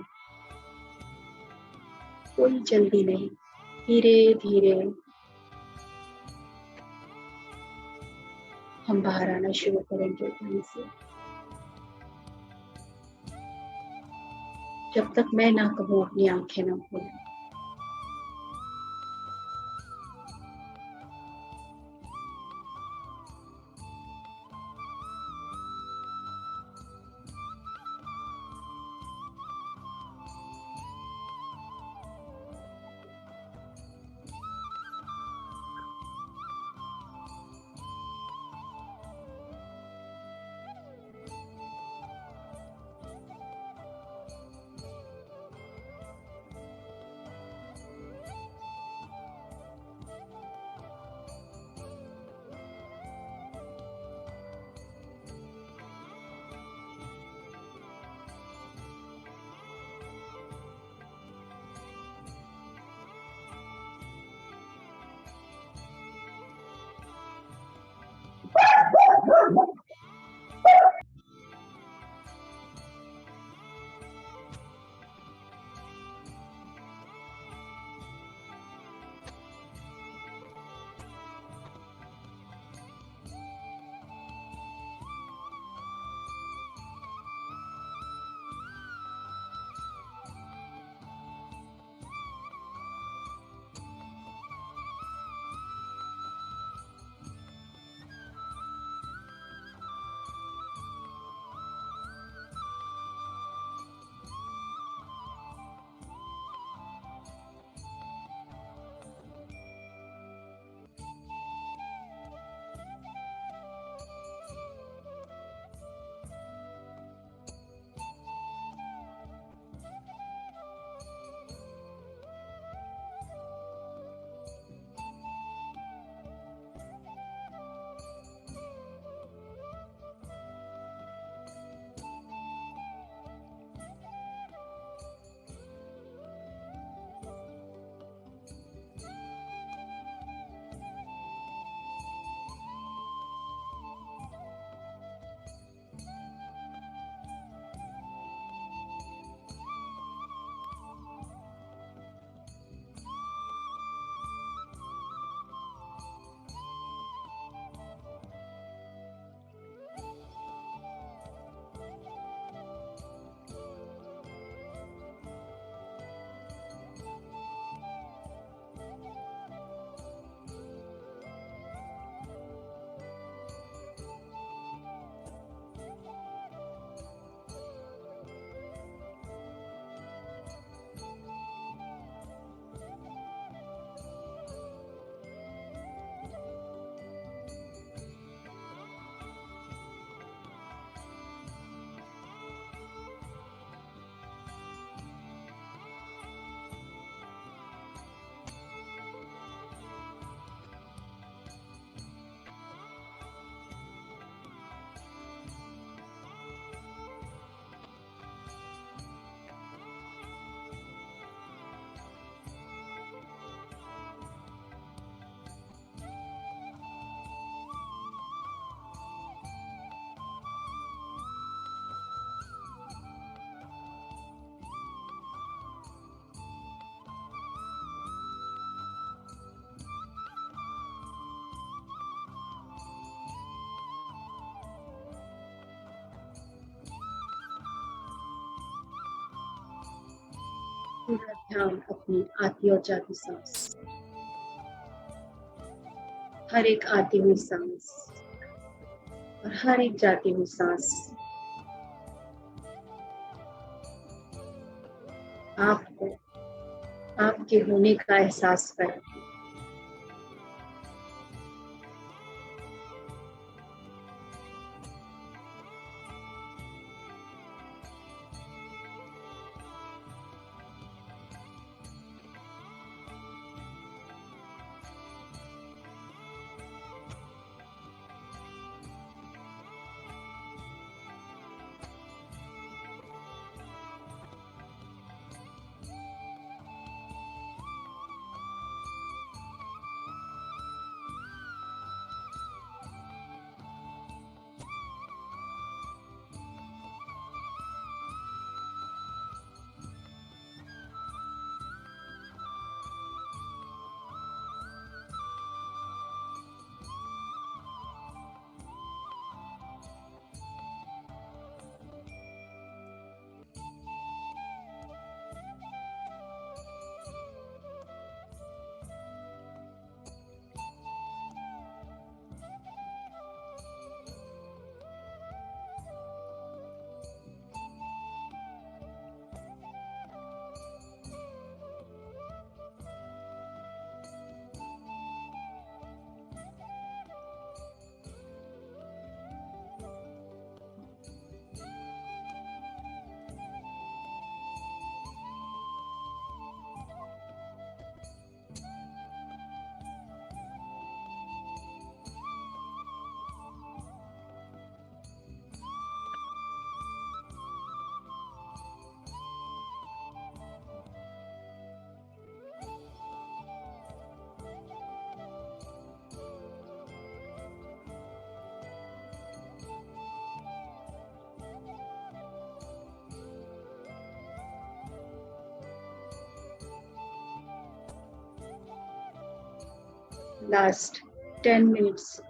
S2: कोई जल्दी नहीं, धीरे धीरे हम बाहर आना शुरू करेंगे कहीं से। जब तक मैं ना कहूँ अपनी आंखें ना खोलें। ध्यान अपनी आती और जाती सांस, हर एक आती हुई सांस और हर एक जाती हुई सांस आपको आपके होने का एहसास कराती है। Last 10 minutes.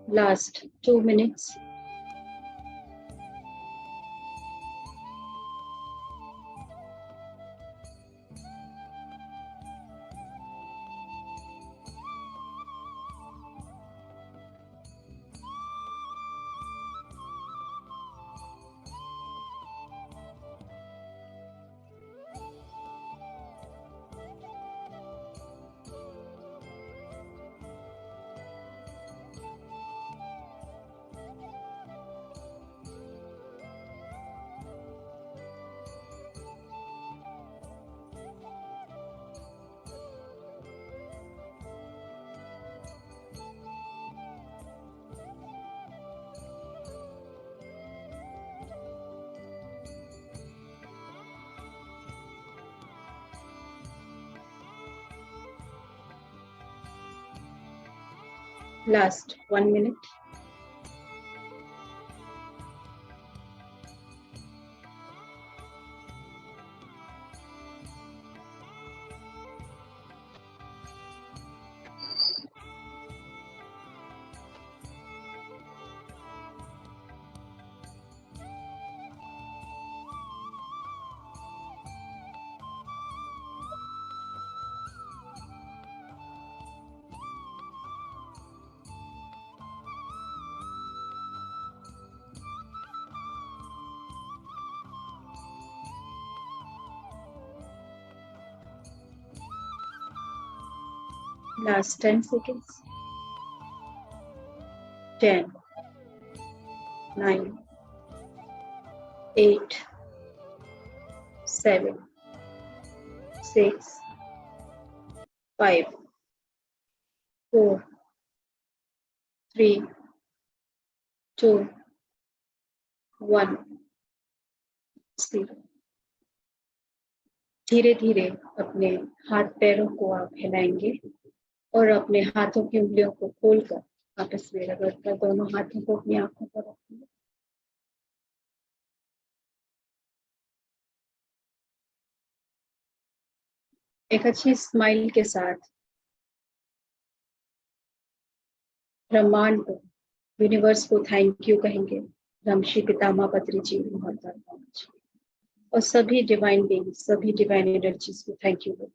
S2: Last 2 minutes. Last 1 minute. Last 10 seconds. 10, 9, 8, 7, 6, 5, 4, 3, 2, 1, 0. धीरे धीरे अपने हाथ पैरों को आप हिलाएंगे और अपने हाथों की उंगलियों को खोलकर आपस में रगड़कर दोनों हाथों को अपनी आंखों पर रखेंगे। एक अच्छी स्माइल के साथ ब्रह्मांड को, यूनिवर्स को थैंक यू कहेंगे। रमशी पितामह पत्री जी, और सभी डिवाइन बीइंग्स, सभी डिवाइन एनर्जीज को thank you.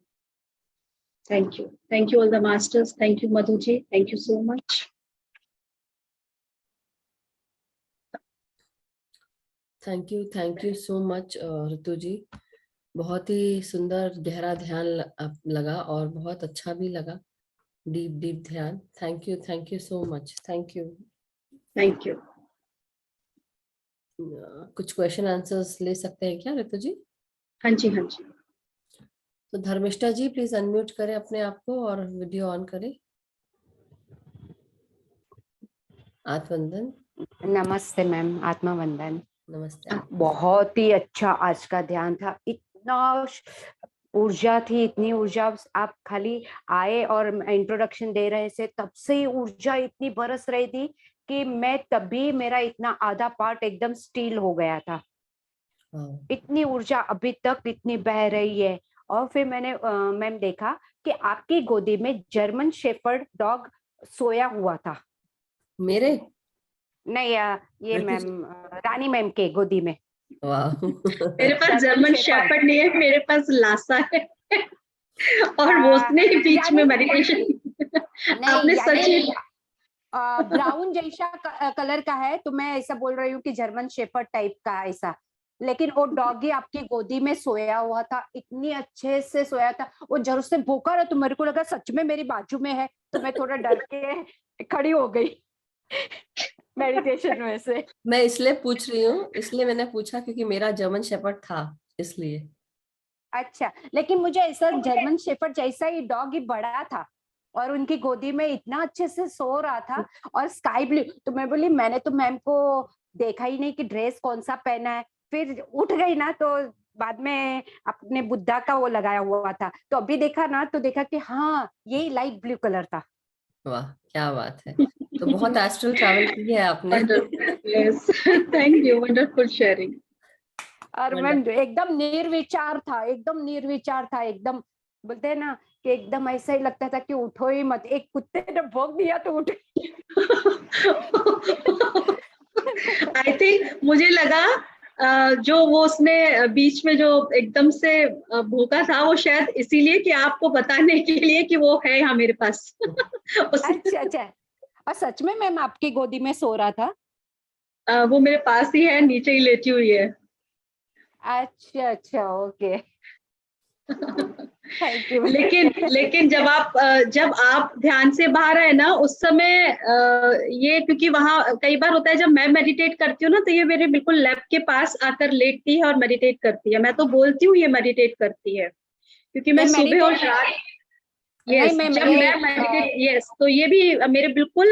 S2: Thank you all the masters. Thank you Madhu ji. Thank you so much.
S1: Thank you so much Ritu ji. बहुत ही सुंदर गहरा ध्यान लगा और बहुत अच्छा भी लगा, डीप ध्यान। Thank you so much. Thank you. कुछ क्वेश्चन आंसर्स ले सकते हैं क्या ऋतु जी?
S2: हाँ जी।
S1: तो धर्मिष्ठा जी प्लीज अनम्यूट करें अपने आप को और वीडियो ऑन करें। आत्मवंदन।
S3: नमस्ते मैम, आत्मा वंदन।
S1: नमस्ते।
S3: बहुत ही अच्छा आज का ध्यान था, इतना ऊर्जा थी, इतनी ऊर्जा। आप खाली आए और इंट्रोडक्शन दे रहे थे, तब से ही ऊर्जा इतनी बरस रही थी कि मैं तभी मेरा इतना आधा पार्ट एकदम स्टील हो गया था। इतनी ऊर्जा अभी तक इतनी बह रही है। और फिर मैंने मैम देखा कि आपकी गोदी में जर्मन शेफर्ड डॉग सोया हुआ था।
S1: मेरे
S3: नहीं, ये मैम रानी मैम के गोदी में।
S1: वाह।
S2: मेरे पास जर्मन शेफर्ड नहीं है, मेरे पास लासा है। और वो उसने बीच में मेडिटेशन। आपने सच ही
S3: ब्राउन जैसा कलर का है, तो मैं ऐसा बोल रही हूँ कि जर्मन शेफर्ड टाइप का ऐसा। लेकिन वो डॉगी आपकी गोदी में सोया हुआ था, इतनी अच्छे से सोया था। वो जरूर से भूखा रहा, तो मेरे को लगा सच में मेरी बाजू में है, तो मैं थोड़ा डर के खड़ी हो गई मेडिटेशन में से।
S1: मैं इसलिए पूछ रही हूँ, इसलिए मैंने पूछा क्योंकि मेरा जर्मन शेफर्ड था, इसलिए।
S3: अच्छा, लेकिन मुझे ऐसा जर्मन शेफर्ड जैसा ही डॉग ही बड़ा था और उनकी गोदी में इतना अच्छे से सो रहा था। और स्काई ब्लू, तो मैं बोली मैंने तो मैम को देखा ही नहीं कि ड्रेस कौन सा पहना है। फिर उठ गई ना, तो बाद में अपने बुद्धा का वो लगाया हुआ था, तो अभी देखा ना तो देखा कि हाँ यही लाइट ब्लू कलर था।
S1: वाह, क्या बात है। तो बहुत एस्ट्रल ट्रैवल की है आपने।
S2: Yes, thank you, wonderful sharing.
S3: और मैम एकदम निर्विचार था, एकदम बोलते हैं ना कि एकदम ऐसा ही लगता था कि उठो ही मत, एक कुत्ते ने भौंक दिया तो उठ।
S2: आई थिंक मुझे लगा जो वो उसने बीच में जो एकदम से भूखा था, वो शायद इसीलिए कि आपको बताने के लिए कि वो है यहाँ मेरे पास।
S3: अच्छा अच्छा। और सच में मैम आपकी गोदी में सो रहा था?
S2: वो मेरे पास ही है, नीचे ही लेटी हुई है।
S3: अच्छा अच्छा, ओके। Thank you.
S2: लेकिन लेकिन जब आप ध्यान से बाहर आए ना, उस समय ये, क्योंकि वहां कई बार होता है जब मैं मेडिटेट करती हूँ ना, तो ये मेरे बिल्कुल लैब के पास आकर लेटती है और मेडिटेट करती है। मैं तो बोलती हूँ ये मेडिटेट करती है, क्योंकि मैं सुबह और रात,
S3: नहीं
S2: यस,
S3: मैम
S2: जब मैं मेडिटेट, यस, तो ये भी मेरे बिल्कुल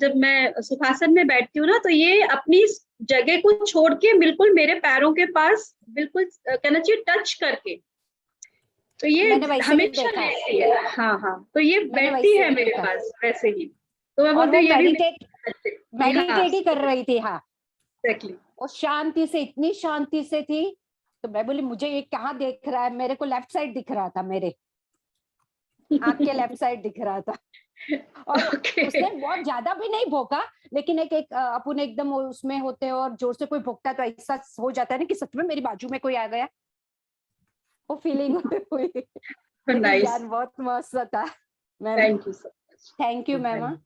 S2: जब मैं सुखासन में बैठती हूँ ना, तो ये अपनी जगह को छोड़ के बिल्कुल मेरे पैरों के पास, बिल्कुल कहना चाहिए टच करके, तो ये
S3: मैंने वैसे भी
S2: हमेशा
S3: देखा है,
S2: रहती है। हाँ हाँ, तो ये
S3: मैंने
S2: बैठती
S3: वैसे
S2: है
S3: भी
S2: मेरे
S3: देखा
S2: पास वैसे ही, तो मैं
S3: और
S2: बोलती
S3: वो
S2: हूँ ये भी
S3: मेडिटेट
S2: जी हाँ,
S3: मेडिटेट ही कर रही थी। हाँ,
S2: एग्जैक्टली।
S3: और शांति से, इतनी शांति से थी। तो मैं बोली मुझे ये कहाँ देख रहा है, मेरे को लेफ्ट साइड दिख रहा था, मेरे आँख के लेफ्ट साइड दिख रहा था। और
S2: ओके।
S3: उसने बहुत ज्यादा भी नहीं भोंका, लेकिन एक एक अपन एकदम उसमें होते हैं और जोर से कोई भोंकता है तो ऐसा हो जाता है ना कि सच में मेरी बाजू में कोई आ गया, वो फीलिंग हुई। लेकिन
S2: नाइस,
S3: ज्ञान बहुत मस्त था ma'am.
S2: Thank you so much.
S3: Thank you ma'am.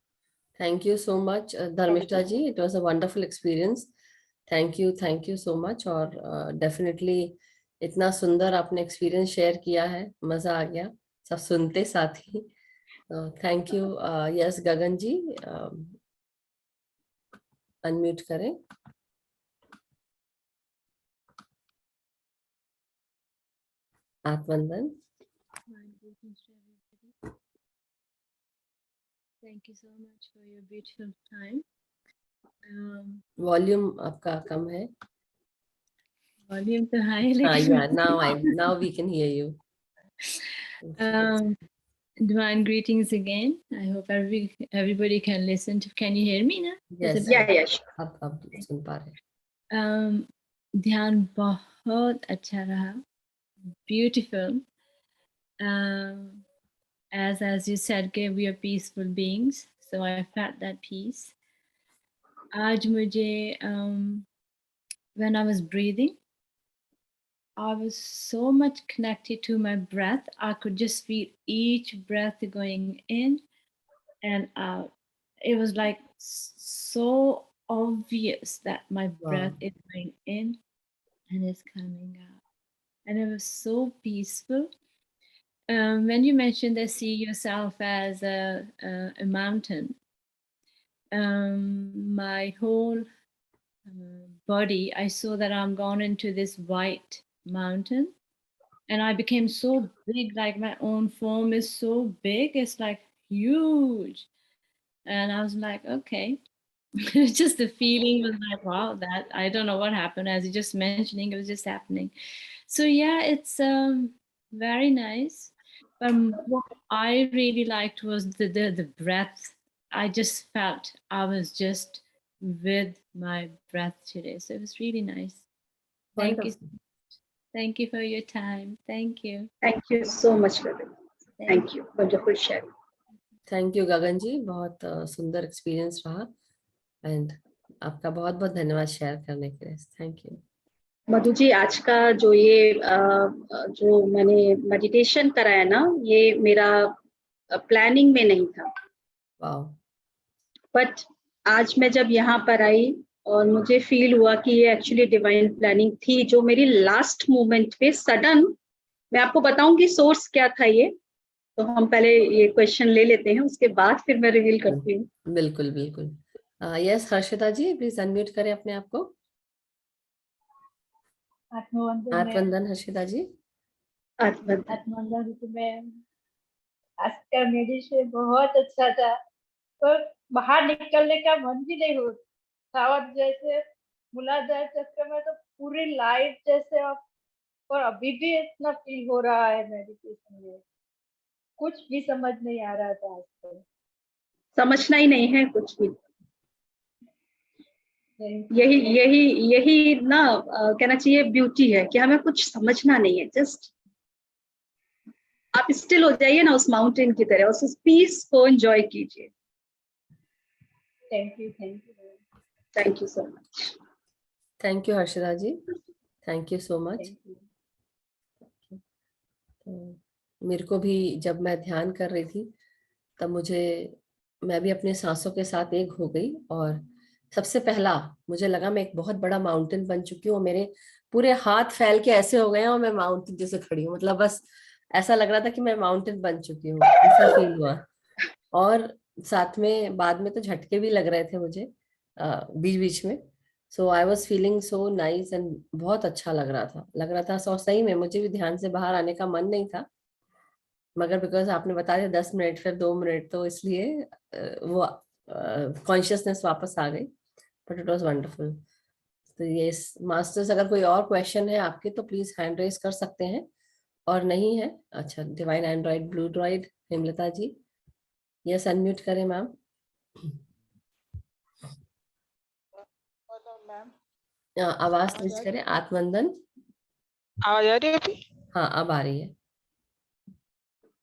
S1: Thank you so much,
S3: thank
S1: Dharmishta
S3: you.
S1: ji. It was a wonderful experience. Thank you so much. और definitely इतना सुंदर आपने एक्सपीरियंस शेयर किया है, मजा आ गया सब सुनते साथ ही। Thank you. Yes Gagan ji, unmute करें। आत्मंदन।
S4: Thank you so much for your beautiful time.
S1: Volume आपका कम है।
S4: Volume तो high
S1: yeah,
S4: लेकिन
S1: now we can hear you.
S4: divine greetings again. I hope everybody can listen to. Can you hear me now?
S1: Yes,
S2: या यश,
S1: अब सुन पा रहे हैं।
S4: ध्यान बहुत अच्छा रहा. Beautiful. As you said, we are peaceful beings, so I felt that peace. आज मुझे when I was breathing, I was so much connected to my breath. I could just feel each breath going in and out. It was like so obvious that my breath is going in and it's coming out. And it was so peaceful. When you mentioned that see yourself as a mountain, my whole body, I saw that I'm gone into this white mountain. And I became so big, like my own form is so big, it's like huge. And I was like, okay. Just the feeling was like, wow, that I don't know what happened. As you just mentioning, it was just happening. So yeah, it's very nice. But what I really liked was the breath. I just felt I was just with my breath today. So it was really nice. Thank you. Thank you for your time. Thank you.
S2: Thank you so much Gagan, thank you, wonderful share.
S1: Thank you Gagan ji, बहुत सुंदर experience रहा and आपका बहुत बहुत धन्यवाद share करने के लिए। थैंक यू
S2: मधु जी। आज का जो ये जो मैंने मेडिटेशन कराया ना, ये मेरा प्लानिंग में नहीं था,
S1: वाओ।
S2: बट आज मैं जब यहाँ पर आई और मुझे फील हुआ कि ये एक्चुअली डिवाइन प्लानिंग थी, जो मेरी लास्ट मोमेंट पे सडन, मैं आपको बताऊंगी सोर्स क्या था ये, तो हम पहले ये क्वेश्चन ले लेते हैं, उसके बाद फिर मैं रिवील करती हूँ।
S1: बिल्कुल बिल्कुल। Yes Harshita ji, please unmute करें अपने आप को। आत्मवंदन हर्षिता जी।
S5: आत्मवंदन में आज का मेडिटेशन बहुत अच्छा था, पर बाहर निकलने का मन भी नहीं हो था, और जैसे मूलाधार चक्र में तो पूरी लाइट जैसे, और अभी भी इतना फील हो रहा है मेडिटेशन में, कुछ भी समझ नहीं आ रहा था आज तो।
S2: समझना ही नहीं है कुछ भी, यही ना कहना चाहिए ब्यूटी है कि हमें कुछ समझना नहीं है, जस्ट आप स्टिल हो जाइए ना उस माउंटेन की तरह, उस पीस को एंजॉय कीजिए।
S5: Thank you
S2: thank you so much.
S1: Thank you Harshita ji, thank you so much.
S5: Thank you.
S1: तो मेरे को भी जब मैं ध्यान कर रही थी तब मैं भी अपने सांसों के साथ एक हो गई, और सबसे पहला मुझे लगा मैं एक बहुत बड़ा माउंटेन बन चुकी हूँ, और मेरे पूरे हाथ फैल के ऐसे हो गए हैं और मैं माउंटेन जैसे खड़ी हूँ, मतलब बस ऐसा लग रहा था कि मैं माउंटेन बन चुकी हूँ, ऐसा फील हुआ। और साथ में बाद में तो झटके भी लग रहे थे मुझे बीच बीच में। So I was feeling so nice and बहुत अच्छा लग रहा था। सो सही में मुझे भी ध्यान से बाहर आने का मन नहीं था, मगर बिकॉज आपने बता दिया 10 मिनट फिर 2 मिनट, तो इसलिए वो कॉन्शियसनेस वापस आ गई। But it was wonderful. तो ये मास्टर्स, अगर कोई और क्वेश्चन है आपके तो प्लीज हैंड रेज कर सकते हैं, और नहीं है, अच्छा divine android blue droid Hemlata ji, yes unmute करें मैम।
S6: मैम
S1: आवाज तेज करें, आत्मवंदन।
S6: आवाज आ रही है अभी?
S1: हाँ अब आ रही है।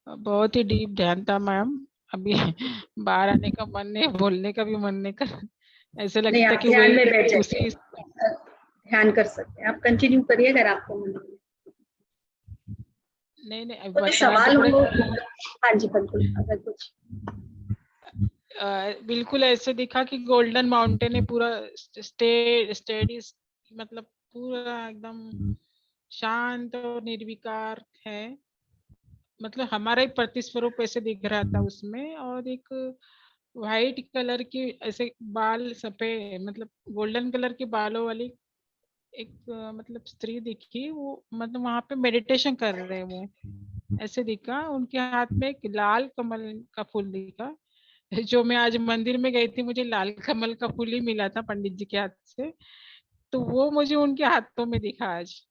S6: बहुत ही डीप ध्यान था मैम। अभी बाहर आने का मन नहीं, बोलने का भी मन नहीं कर, ऐसे
S2: नहीं,
S6: लगता
S2: आप
S6: कि
S2: ध्यान में
S6: वही
S2: बैठ
S6: उसी।
S2: जाइए, ध्यान कर सकते हैं आप, कंटिन्यू करिए अगर आपको मन हो।
S6: नहीं
S2: तो जो
S6: बताना तो
S2: सवाल हो,
S6: पड़ेगा।
S2: हाँ जी बिल्कुल, अगर कुछ
S6: बिल्कुल ऐसे दिखा कि गोल्डन माउंटेन है पूरा, स्टेडी, मतलब पूरा एकदम शांत और निर्विकार है, मतलब हमारा ही प्रतिस्वरूप ऐसे दिख रहा था उसमें। और एक वाइट कलर की ऐसे बाल सफेद, मतलब गोल्डन कलर के बालों वाली एक मतलब स्त्री दिखी, वो मतलब वहां पे मेडिटेशन कर रहे हैं वो, ऐसे दिखा। उनके हाथ में एक लाल कमल का फूल दिखा, जो मैं आज मंदिर में गई थी, मुझे लाल कमल का फूल ही मिला था पंडित जी के हाथ से, तो वो मुझे उनके हाथों में दिखा आज।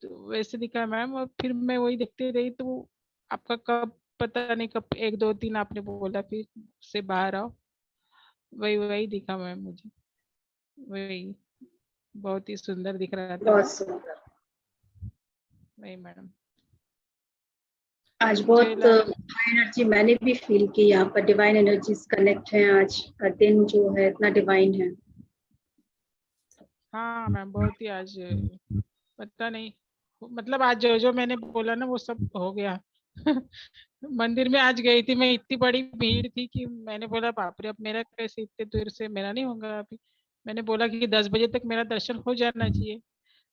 S6: तो वैसे दिखा मैम। और फिर मैं वही देखते रही, तो आपका कब पता नहीं कब 1 2 3 आपने बोला फिर से बाहर आओ, वही वही दिखा मैम मुझे, वही बहुत ही सुंदर दिख रहा था
S2: बहुत
S6: वो,
S2: सुंदर।
S6: वही मैडम।
S2: आज
S6: जय
S2: बहुत
S6: लाल।
S2: हाई एनर्जी मैंने भी फील की, यहाँ पर डिवाइन एनर्जीज कनेक्ट हैं। आज का दिन जो है इतना डिवाइन है।
S6: हाँ मैम, बहुत ही आज पता नहीं, मतलब आज जो जो मैंने बोला ना वो सब हो गया। मंदिर में आज गई थी मैं, इतनी बड़ी भीड़ थी कि मैंने बोला बाप रे, अब मेरा कैसे, इतने देर से मेरा नहीं होगा अभी। मैंने बोला कि 10 बजे तक मेरा दर्शन हो जाना चाहिए,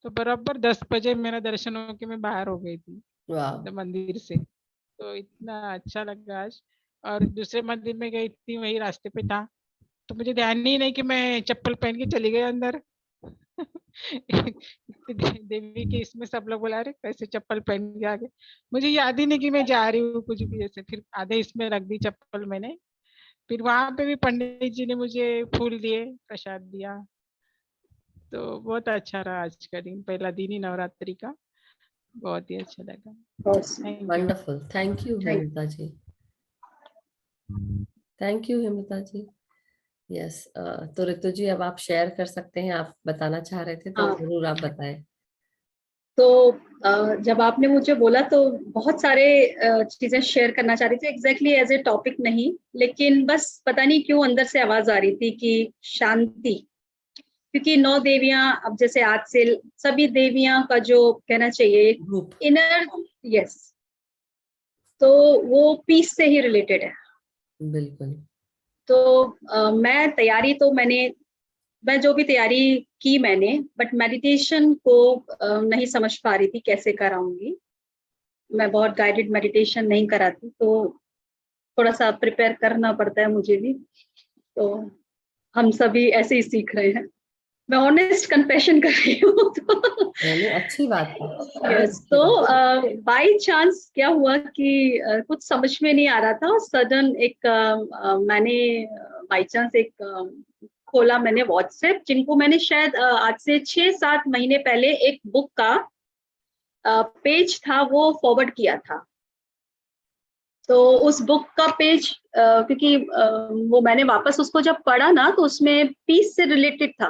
S6: तो बराबर 10 बजे मेरा दर्शन होके मैं बाहर हो गई थी
S1: वाह।
S6: तो मंदिर से। तो इतना अच्छा लगा आज। और दूसरे मंदिर में गई थी, वही रास्ते पे था, तो मुझे ध्यान ही नहीं कि मैं चप्पल पहन के चली गई अंदर। देवी के इसमें सब लोग बोला रहे कैसे चप्पल पहन के आ गए, मुझे याद ही नहीं कि मैं जा रही हूँ कुछ भी ऐसे। फिर आधे इसमें रख दी चप्पल मैंने। फिर वहां पे भी पंडित जी ने मुझे फूल दिए, प्रसाद दिया। तो बहुत अच्छा रहा आज का दिन, पहला दिन ही नवरात्रि का, बहुत ही अच्छा लगा।
S2: बहुत सुंदर।
S6: Thank you.
S1: Wonderful, thank you
S2: thank
S1: Hemlata ji, thank you Hemlata ji. Yes, तो ऋतु जी अब आप शेयर कर सकते हैं, आप बताना चाह रहे थे तो
S2: हाँ,
S1: जरूर आप बताएं।
S2: तो जब आपने मुझे बोला तो बहुत सारे चीजें शेयर करना चाह रही थी, एग्जैक्टली एज ए टॉपिक नहीं, लेकिन बस पता नहीं क्यों अंदर से आवाज आ रही थी कि शांति। क्योंकि 9 देवियां, अब जैसे आज से सभी देवियां का जो कहना चाहिए
S1: ग्रुप।
S2: इनर, यस, तो वो पीस से ही रिलेटेड है।
S1: बिल्कुल।
S2: तो मैं जो भी तैयारी की मैंने, बट मेडिटेशन को नहीं समझ पा रही थी कैसे कराऊंगी। मैं बहुत गाइडेड मेडिटेशन नहीं कराती, तो थोड़ा सा प्रिपेयर करना पड़ता है मुझे भी। तो हम सभी ऐसे ही सीख रहे हैं। मैं ऑनेस्ट कन्फेशन कर रही हूँ। तो
S1: नहीं, अच्छी बात है, बहुत
S2: यस,
S1: अच्छी
S2: तो
S1: बात है।
S2: बाय चांस क्या हुआ कि कुछ समझ में नहीं आ रहा था, और सडन एक मैंने बाय चांस एक खोला मैंने व्हाट्सएप, जिनको मैंने शायद आज से 6 7 महीने पहले एक बुक का पेज था वो फॉरवर्ड किया था। तो उस बुक का पेज क्योंकि वो मैंने वापस उसको जब पढ़ा ना, तो उसमें पीस से रिलेटेड था।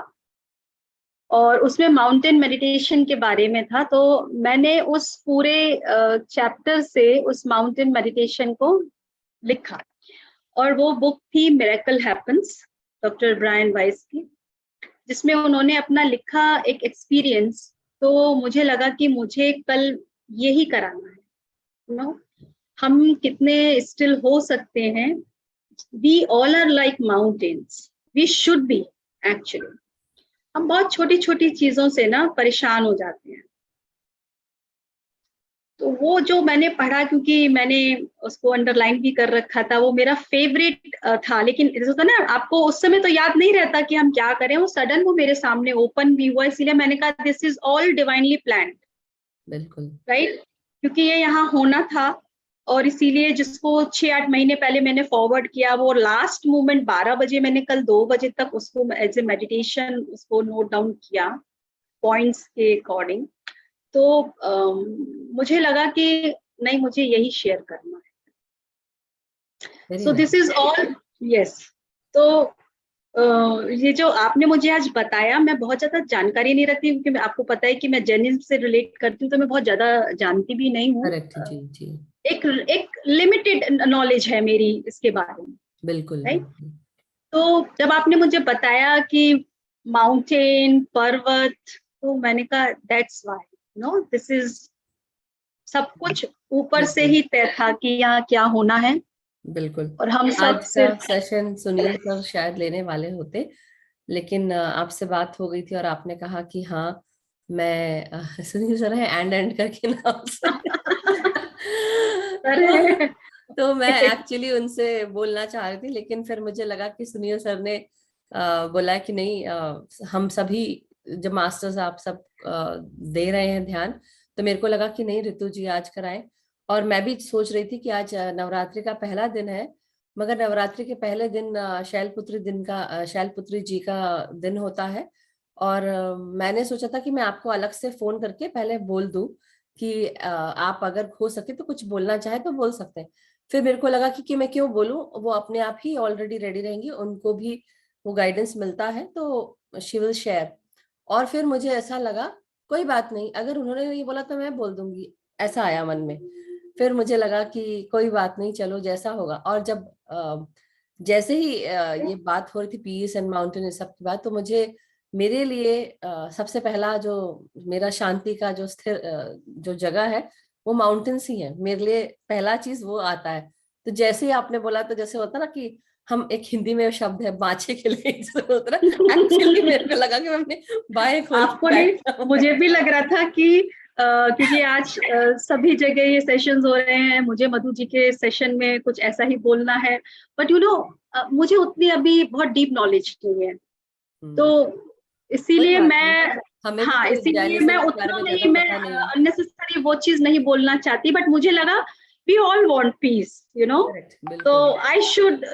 S2: और उसमें माउंटेन मेडिटेशन के बारे में था। तो मैंने उस पूरे चैप्टर से उस माउंटेन मेडिटेशन को लिखा, और वो बुक थी miracle happens, doctor Brian Weiss की, जिसमें उन्होंने अपना लिखा एक एक्सपीरियंस। तो मुझे लगा कि मुझे कल यही कराना है। नो, हम कितने स्टिल हो सकते हैं। We all are like mountains, we should be actually. हम बहुत छोटी छोटी चीजों से ना परेशान हो जाते हैं। तो वो जो मैंने पढ़ा, क्योंकि मैंने उसको अंडरलाइन भी कर रखा था, वो मेरा फेवरेट था। लेकिन जैसे होता ना, आपको उस समय तो याद नहीं रहता कि हम क्या करें, वो सडन वो मेरे सामने ओपन भी हुआ, इसीलिए मैंने कहा this is all divinely planned.
S1: बिल्कुल
S2: राइट, क्योंकि ये यहाँ होना था। और इसीलिए जिसको 6-8 महीने पहले मैंने फॉरवर्ड किया, वो लास्ट मोमेंट 12 बजे, मैंने कल 2 बजे तक उसको एज ए मेडिटेशन उसको नोट डाउन किया पॉइंट्स के अकॉर्डिंग। तो मुझे लगा कि नहीं, मुझे यही शेयर करना है।
S1: Very
S2: so this is all, yes. तो ये जो आपने मुझे आज बताया, मैं बहुत ज्यादा जानकारी नहीं रखती, क्योंकि आपको पता है कि मैं जर्नलिज्म से रिलेट करती हूँ, तो मैं बहुत ज्यादा जानती भी नहीं हूँ।
S1: करेक्ट, जी जी,
S2: एक लिमिटेड नॉलेज है मेरी इसके बारे में।
S1: बिल्कुल
S2: राइट,
S1: बिल्कुल।
S2: तो जब आपने मुझे बताया कि माउंटेन, पर्वत, तो मैंने कहा that's why, no, this is सब कुछ ऊपर से
S1: बिल्कुल
S2: ही तय था कि यहाँ क्या होना है।
S1: बिल्कुल।
S2: और हम सब
S1: आज का
S2: सिर्फ
S1: सेशन सुनील सर शायद लेने वाले होते, लेकिन आपसे बात हो गई थी और आपने कहा कि हाँ मैं सुनील सर है एंड करके नाम से
S2: सर है।
S1: तो मैं एक्चुअली उनसे बोलना चाह रही थी, लेकिन फिर मुझे लगा कि सुनील सर ने बोला कि नहीं, हम सभी जब मास्टर्स आप सब दे रहे हैं ध्यान, तो मेरे को लगा कि नहीं ऋतु जी आज कराएं। और मैं भी सोच रही थी कि आज नवरात्रि का पहला दिन है, मगर नवरात्रि के पहले दिन शैलपुत्री जी का दिन होता है। और मैंने सोचा था कि मैं आपको अलग से फोन करके पहले बोल दूं कि आप अगर हो सके तो कुछ बोलना चाहे तो बोल सकते हैं। फिर मेरे को लगा कि मैं क्यों बोलूं, वो अपने आप ही ऑलरेडी रेडी रहेंगी, उनको भी वो गाइडेंस मिलता है तो शी विल शेयर। और फिर मुझे ऐसा लगा कोई बात नहीं, अगर उन्होंने ये बोला तो मैं बोल दूंगी, ऐसा आया मन में। फिर मुझे लगा कि कोई बात नहीं, चलो जैसा होगा। और जब जैसे ही ये बात हो रही थी पीस एंड माउंटेन इस सब की बात, तो मुझे मेरे लिए सबसे पहला जो मेरा शांति का जो स्थिर जो जगह है वो माउंटेन्स ही है मेरे लिए, पहला चीज वो आता है। तो जैसे ही आपने बोला, तो जैसे होता ना कि हम एक हिंदी में शब्द है बाछे के लिए होता ना, एक्चुअली मेरे को लगा कि मैं अपने बाएं खोल के
S2: आपको नहीं,
S1: बैठा हूं।
S2: मुझे भी लग रहा था कि क्योंकि आज सभी जगह ये सेशंस हो रहे हैं, मुझे मधु जी के सेशन में कुछ ऐसा ही बोलना है। बट यू नो, मुझे उतनी अभी बहुत डीप नॉलेज नहीं है, तो
S1: कोई
S2: इसीलिए
S1: बात नहीं,
S2: मैं,
S1: हमें भी
S2: हाँ,
S1: कोई
S2: इसीलिए मैं
S1: जाइनिज्म के बारे
S2: उतना
S1: में
S2: नहीं,
S1: ज्यादा
S2: मैं
S1: पता नहीं है।
S2: अननेसेसरी वो चीज नहीं बोलना चाहती। बट मुझे लगा we all want peace, you know,
S1: correct,
S2: तो
S1: बिल्कुल
S2: I should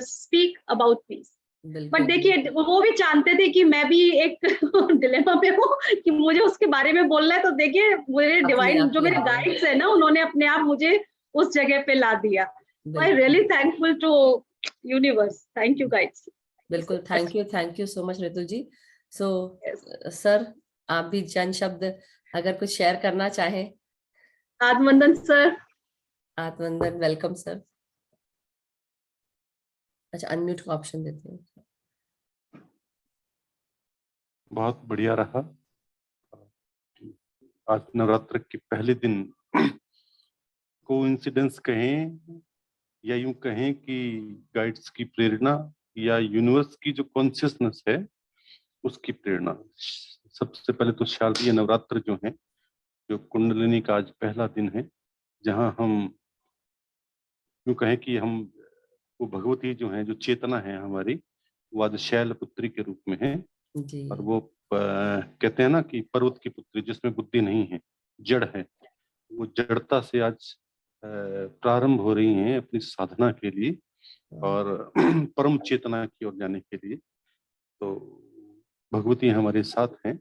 S2: speak about peace. But
S1: बिल्कुल
S2: देखिए, वो भी जानते थे कि मैं भी एक डिलेमा में हूँ कि मुझे उसके बारे में बोलना है। तो देखिए, मेरे
S1: अपने
S2: डिवाइन
S1: आप
S2: जो
S1: ले
S2: मेरे
S1: आए,
S2: गाइड्स है ना, उन्होंने अपने आप मुझे उस जगह पे ला दिया। आई
S1: बिल्कुल
S2: really thankful to universe. Thank you guides.
S1: बिल्कुल। Thank you so much Ritu ji. So sir, आप भी चंद शब्द अगर कुछ शेयर करना चाहें।
S2: आत्मवंदन सर।
S1: आत्मंदन, वेलकम सर। अच्छा, अनम्यूट का ऑप्शन देते हैं।
S7: बहुत बढ़िया रहा। आज नवरात्र के पहले दिन कोइंसिडेंस कहें या यूं कहें कि गाइड्स की प्रेरणा या यूनिवर्स की जो कॉन्शियसनेस है उसकी प्रेरणा। सबसे पहले तो शारदीय नवरात्र जो है, जो कुंडलिनी का आज पहला दिन है, जहां हम यूं कहें कि हम वो भगवती जो है, जो चेतना है हमारी, वो आज शैलपुत्री के रूप में है।
S1: जी
S7: और वो कहते हैं ना कि पर्वत की पुत्री, जिसमें बुद्धि नहीं है, जड़ है, वो जड़ता से आज प्रारंभ हो रही हैं अपनी साधना के लिए और परम चेतना की ओर जाने के लिए। तो भगवती हमारे साथ हैं।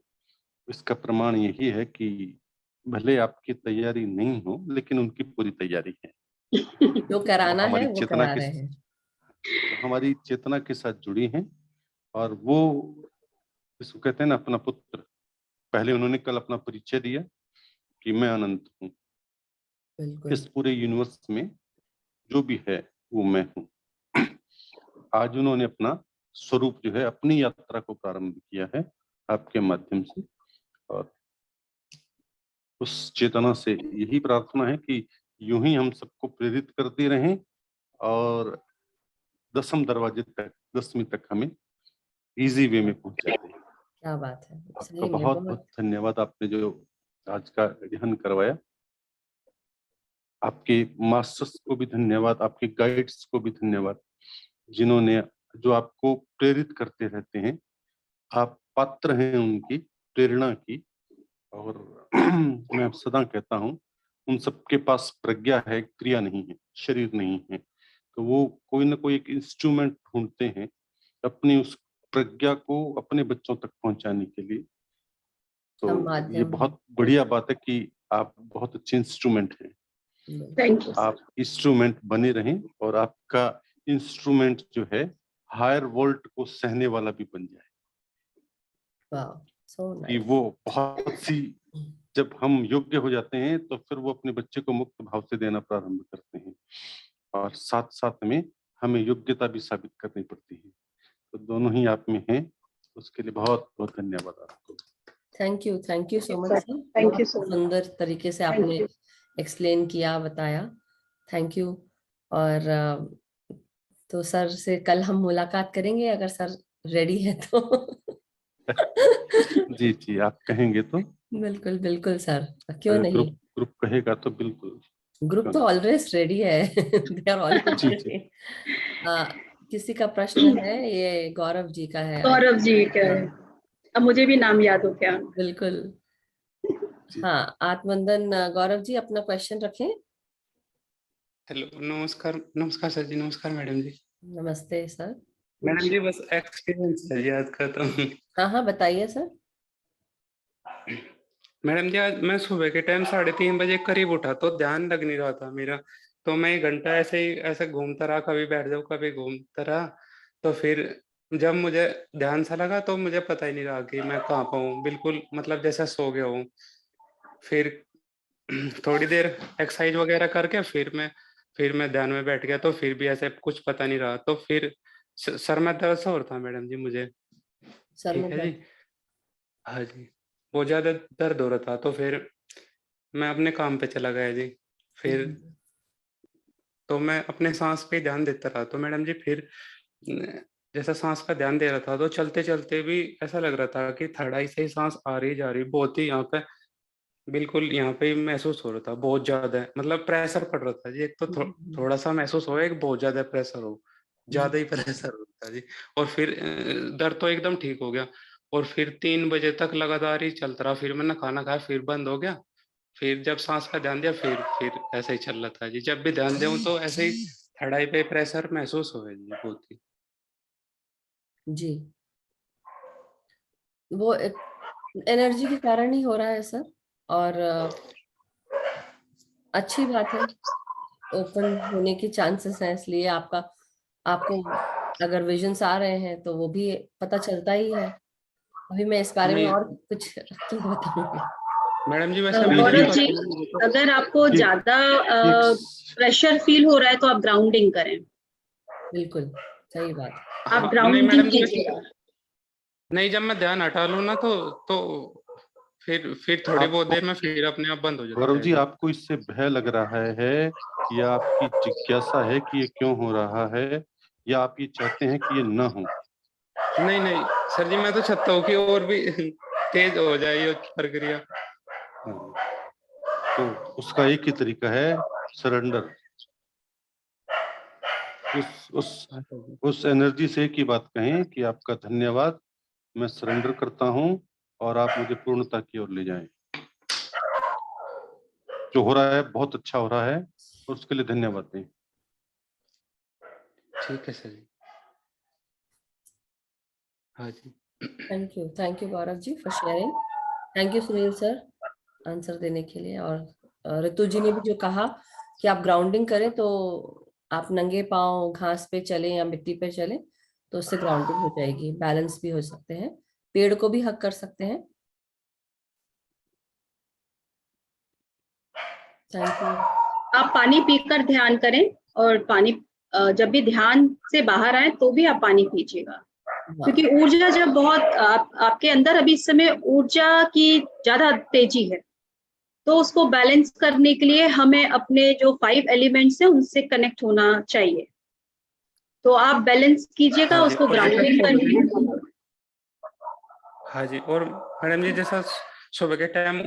S7: इसका प्रमाण यही है कि भले आपकी तैयारी नहीं हो, लेकिन उनकी पूरी तैयारी है।
S1: जो
S7: वो
S1: कराना है
S7: हमारी
S1: वो
S7: चेतना
S1: करा
S7: के
S1: रहे हैं।
S7: वो हमारी चेतना के साथ जुड़ी हैं। और वो इसको कहते हैं ना अपना पुत्र। पहले उन्होंने कल अपना परिचय दिया कि मैं अनंत हूँ,
S1: बिल्कुल
S7: इस पूरे यूनिवर्स में जो भी है वो मैं हूँ। आज उन्होंने अपना स्वरूप जो है, अपनी यात्रा को प्रारंभ किया है आपके माध्यम से, और उस चेतना से यही प्रार्थना है कि यूं ही हम सबको प्रेरित करते रहें और 10वें दरवाजे तक, 10वीं तक हमें इजी वे में पहुंचा दें।
S1: क्या बात है,
S7: आपका
S1: सही में
S7: बहुत
S1: बहुत
S7: बहुत धन्यवाद, आपने जो आज का अध्ययन करवाया। आपके मास्टर्स को भी धन्यवाद, आपके गाइड्स को भी धन्यवाद, जिन्होंने, जो आपको प्रेरित करते रहते हैं। आप पात्र हैं उनकी प्रेरणा की, और मैं सदा कहता हूँ उन सबके पास प्रज्ञा है, क्रिया नहीं है, शरीर नहीं है। तो वो कोई ना कोई एक इंस्ट्रूमेंट ढूंढते हैं अपनी उस प्रज्ञा को अपने बच्चों तक पहुंचाने के लिए।
S1: हम
S7: तो ये
S1: माध्यम
S7: बहुत बढ़िया बात है कि आप बहुत अच्छे इंस्ट्रूमेंट हैं।
S1: हैं।
S2: Thank you.
S7: आप इंस्ट्रूमेंट बने रहें और आपका इंस्ट्रूमेंट जो है हायर वोल्ट को सहने वाला भी बन जाए।
S1: वाह, सो
S7: कि
S1: नाइस।
S7: वो बहुत सी, जब हम योग्य हो जाते हैं तो फिर वो अपने बच्चे को मुक्त भाव से देना प्रारंभ करते हैं, और साथ साथ में हमें योग्यता भी साबित करनी पड़ती है। तो दोनों ही आप में हैं, उसके लिए बहुत बहुत धन्यवाद आपको।
S1: Thank you so much sir,
S2: Thank you
S1: बहुत
S2: so much.
S1: सुंदर तरीके से
S2: Thank
S1: आपने
S2: you.
S1: एक्सप्लेन किया, बताया। Thank you. और तो सर से कल हम मुलाकात करेंगे अगर सर रेडी है तो।
S7: जी जी, आप कहेंगे तो।
S1: बिल्कुल बिल्कुल सर, क्यों
S7: अगर
S1: नहीं।
S7: ग्रुप ग्रुप कहेगा तो बिल्कुल।
S1: ग्रुप तो ऑलवेज रेडी है। दे आर ऑलवेज
S7: जी जी।
S1: रेडी। किसी का प्रश्न है, ये गौरव जी का है।
S2: गौरव जी का है। अब मुझे भी नाम याद हो गया।
S1: बिल्कुल।
S7: जी।
S1: हाँ, आत्मवंदन गौरव जी अपना क्वेश्चन रखें।
S8: हेलो, नमस्कार। नमस्कार सर जी, नमस्कार मैडम जी।
S1: नमस्ते सर।
S8: मैडम जी बस एक्सपीरियंस है याद करता हूँ।
S1: हाँ बताइए सर।
S8: मैडम जी आज मैं सुबह के टाइम 3:30 बजे करीब उठा तो ध्यान लग नहीं रहा था मेरा। तो मैं 1 घंटा ऐसे ही ऐसे घूमता रहा, कभी बैठ जाऊँ कभी घूमता रहा। तो फिर जब मुझे ध्यान सा लगा तो मुझे पता ही नहीं रहा कि मैं कहाँ पर हूँ, बिल्कुल मतलब जैसा सो गया हूँ। फिर थोड़ी देर एक्सरसाइज वगैरह करके फिर मैं ध्यान में बैठ गया, तो फिर भी ऐसे कुछ पता नहीं रहा। तो फिर सर में दर्द सा हो रहा था मैडम जी मुझे।
S1: सर
S8: ठीक
S1: में
S8: है जी।
S1: दर्द।
S8: हाँ जी, बहुत ज़्यादा दर्द हो रहा था, तो फिर मैं अपने काम पे चला गया जी। फिर तो मैं अपने साँस पे ध्यान देता रहा। तो मैडम जी फिर जैसा साँस का ध्यान दे रहा था, तो चलते-चलते भी ऐसा लग रहा था कि थर्ड आई से ही साँस आ रही जा रही, बहुत ही यहाँ पे बिल्कुल यहाँ पे ही महसूस हो रहा था, बहुत ज़्यादा मतलब प्रेशर पड़ रहा था जी। एक तो थोड़ा-सा महसूस हो, एक बहुत ज़्यादा प्रेशर हो, ज़्यादा ही प्रेशर होता है जी। और फिर दर्द तो एकदम ठीक हो गया, और फिर 3 बजे तक लगातार ही चलता रहा। फिर मैंने खाना खाया, फिर बंद हो गया। फिर जब साँस का ध्यान दिया, फिर ऐसे ही चल रहा था जी। जब भी ध्यान दूँ तो ऐसे ही थर्ड आई पे प्रेशर महसूस हो जी बहुत ही।
S1: जी, वो एनर्जी के कारण ही हो रहा है सर। और अच्छी बात है, ओपन होने के चांसेस हैं, इसलिए आपको अगर विजन्स आ रहे हैं तो वो भी पता चलता ही है। अभी मैं इस बारे में
S8: नहीं
S1: और कुछ तो बताऊंगी।
S8: मैडम जी, वैसे मैं
S2: गौरव
S8: तो
S2: जी, अगर आपको ज्यादा प्रेशर फील हो रहा है तो आप ग्राउंडिंग करें।
S1: बिल्कुल सही बात।
S2: आप
S8: नहीं
S2: ग्राउंडिंग
S8: मैडम जी,
S2: कीजिएगा।
S8: नहीं जब मैं ध्यान हटा लूँ ना तो फिर थोड़ी बहुत
S7: आपको,
S8: देर में फिर अपने आप बंद हो
S7: गौरव
S8: जाता है
S7: जी,
S8: जी।
S7: आपको इससे भय लग रहा है, या आपकी जिज्ञासा है कि ये क्यों हो रहा है, या आप ये चाहते हैं कि ये ना हो?
S8: नहीं सर जी, मैं तो चाहता हूँ कि और भी तेज हो जाए ये प्रक्रिया।
S7: हाँ, तो उसका एक ही तरीका है, सरेंडर। उस एनर्जी से एक ही बात कहें कि आपका धन्यवाद, मैं सरेंडर करता हूं और आप मुझे पूर्णता की ओर ले जाएं। जो हो रहा है बहुत अच्छा हो रहा है, और उसके लिए धन्यवाद दें।
S8: ठीक है सर जी। हाँ जी।
S1: Thank you Gaurav ji for sharing. Thank you Sunil sir answer देने के लिए। और ऋतु जी ने भी जो कहा कि आप ग्राउंडिंग करें, तो आप नंगे पांव घास पे चलें या मिट्टी पे चलें, तो उससे ग्राउंडिंग हो जाएगी, बैलेंस भी हो सकते हैं। पेड़ को भी हक कर सकते हैं। Thank you.
S2: आप पानी पीकर ध्यान करें, और पानी जब भी ध्यान से बाहर आए तो भी आप पानी पीजिएगा, क्योंकि ऊर्जा जब बहुत आपके अंदर अभी इस समय ऊर्जा की ज्यादा तेजी है, तो उसको बैलेंस करने के लिए हमें अपने जो 5 एलिमेंट्स हैं उनसे कनेक्ट होना चाहिए। तो आप बैलेंस कीजिएगा,
S8: हाँ जी,
S2: उसको
S8: और जैसा
S2: ग्राउंडिंग करनी।
S8: हाँ जी, और मैडम जी जैसा सुबह के टाइम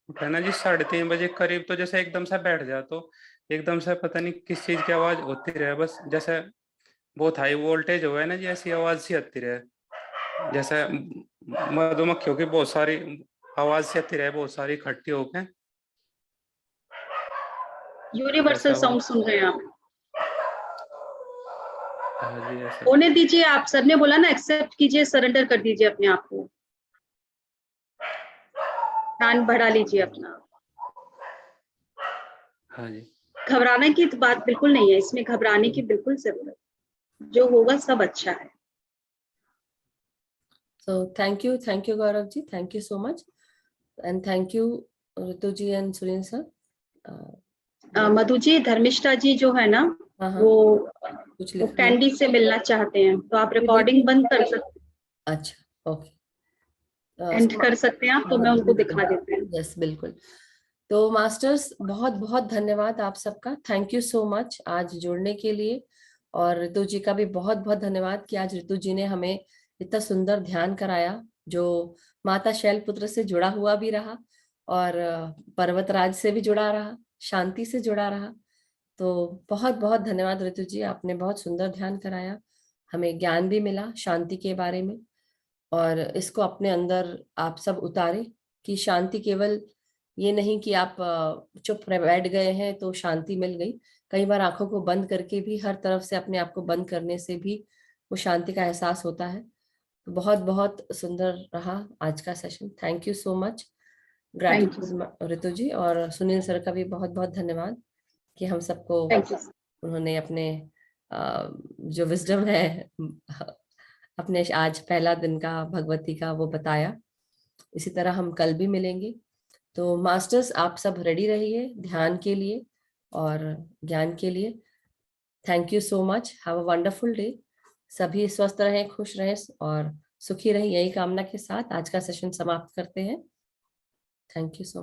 S8: उठे ना जी 3:30 बजे करीब, तो जैसे एकदम से बैठ जाए तो एकदम से पता नहीं किस चीज की आवाज होती रहे, बस जैसे बहुत हाई वोल्टेज हो है ना जी, ऐसी आवाज सी आती रहे, जैसे मधुमक्खियों की बहुत सारी आवाज सी आती रहे, बहुत सारी इकट्ठी होके
S2: यूनिवर्सल
S8: ऐसा
S2: साउंड सुन रहे हैं आप।
S8: हाँ जी ऐसा।
S2: होने दीजिए, आप सर ने बोला ना, एक्सेप्ट कीजिए, सरेंडर कर दीजिए अपने आप को, ध्यान बढ़ा लीजिए अपना।
S8: हाँ जी।
S2: घबराने की तो बात बिल्कुल नहीं है, इसमें घबराने की बिल्कुल जरूरत, जो होगा सब अच्छा है।
S1: So thank you Gaurav ji, thank you so much, and thank you Ritu ji and Surin sir.
S2: Madhu ji, Dharmishtha जी जो है ना,
S1: हाँ हाँ,
S2: वो
S1: कुछ लिख
S2: कैंडी से मिलना चाहते हैं, तो आप रिकॉर्डिंग बंद कर सकते,
S1: अच्छा ओके,
S2: एंड कर सकते हैं आप, तो मैं उनको दिखा देती हूँ।
S1: यस बिल्कुल। तो मास्टर्स बहुत बहुत धन्यवाद आप सबका, थैंक यू सो मच आज जुड़ने के लिए। और ऋतु जी का भी बहुत बहुत धन्यवाद कि आज ऋतु जी ने हमें इतना सुंदर ध्यान कराया, जो माता शैलपुत्र से जुड़ा हुआ भी रहा और पर्वतराज से भी जुड़ा रहा, शांति से जुड़ा रहा। तो बहुत बहुत धन्यवाद ऋतु जी, आपने बहुत सुंदर ध्यान कराया, हमें ज्ञान भी मिला शांति के बारे में। और इसको अपने अंदर आप सब उतारे कि शांति केवल ये नहीं कि आप चुप बैठ गए हैं तो शांति मिल गई। कई बार आंखों को बंद करके भी, हर तरफ से अपने आप को बंद करने से भी वो शांति का एहसास होता है। तो बहुत बहुत सुंदर रहा आज का session, thank you so much,
S2: thank you,
S1: gratitude Ritu ji. और सुनील सर का भी बहुत बहुत धन्यवाद कि हम सबको
S2: थैंक यू।
S1: उन्होंने अपने जो विजडम है अपने आज पहला दिन का भगवती का वो बताया। इसी तरह हम कल भी मिलेंगे। तो मास्टर्स आप सब रेडी रहिए ध्यान के लिए और ज्ञान के लिए। Thank you so much, have a wonderful day. सभी स्वस्थ रहें, खुश रहें और सुखी रहें, यही कामना के साथ आज का सेशन समाप्त करते हैं। Thank you so much.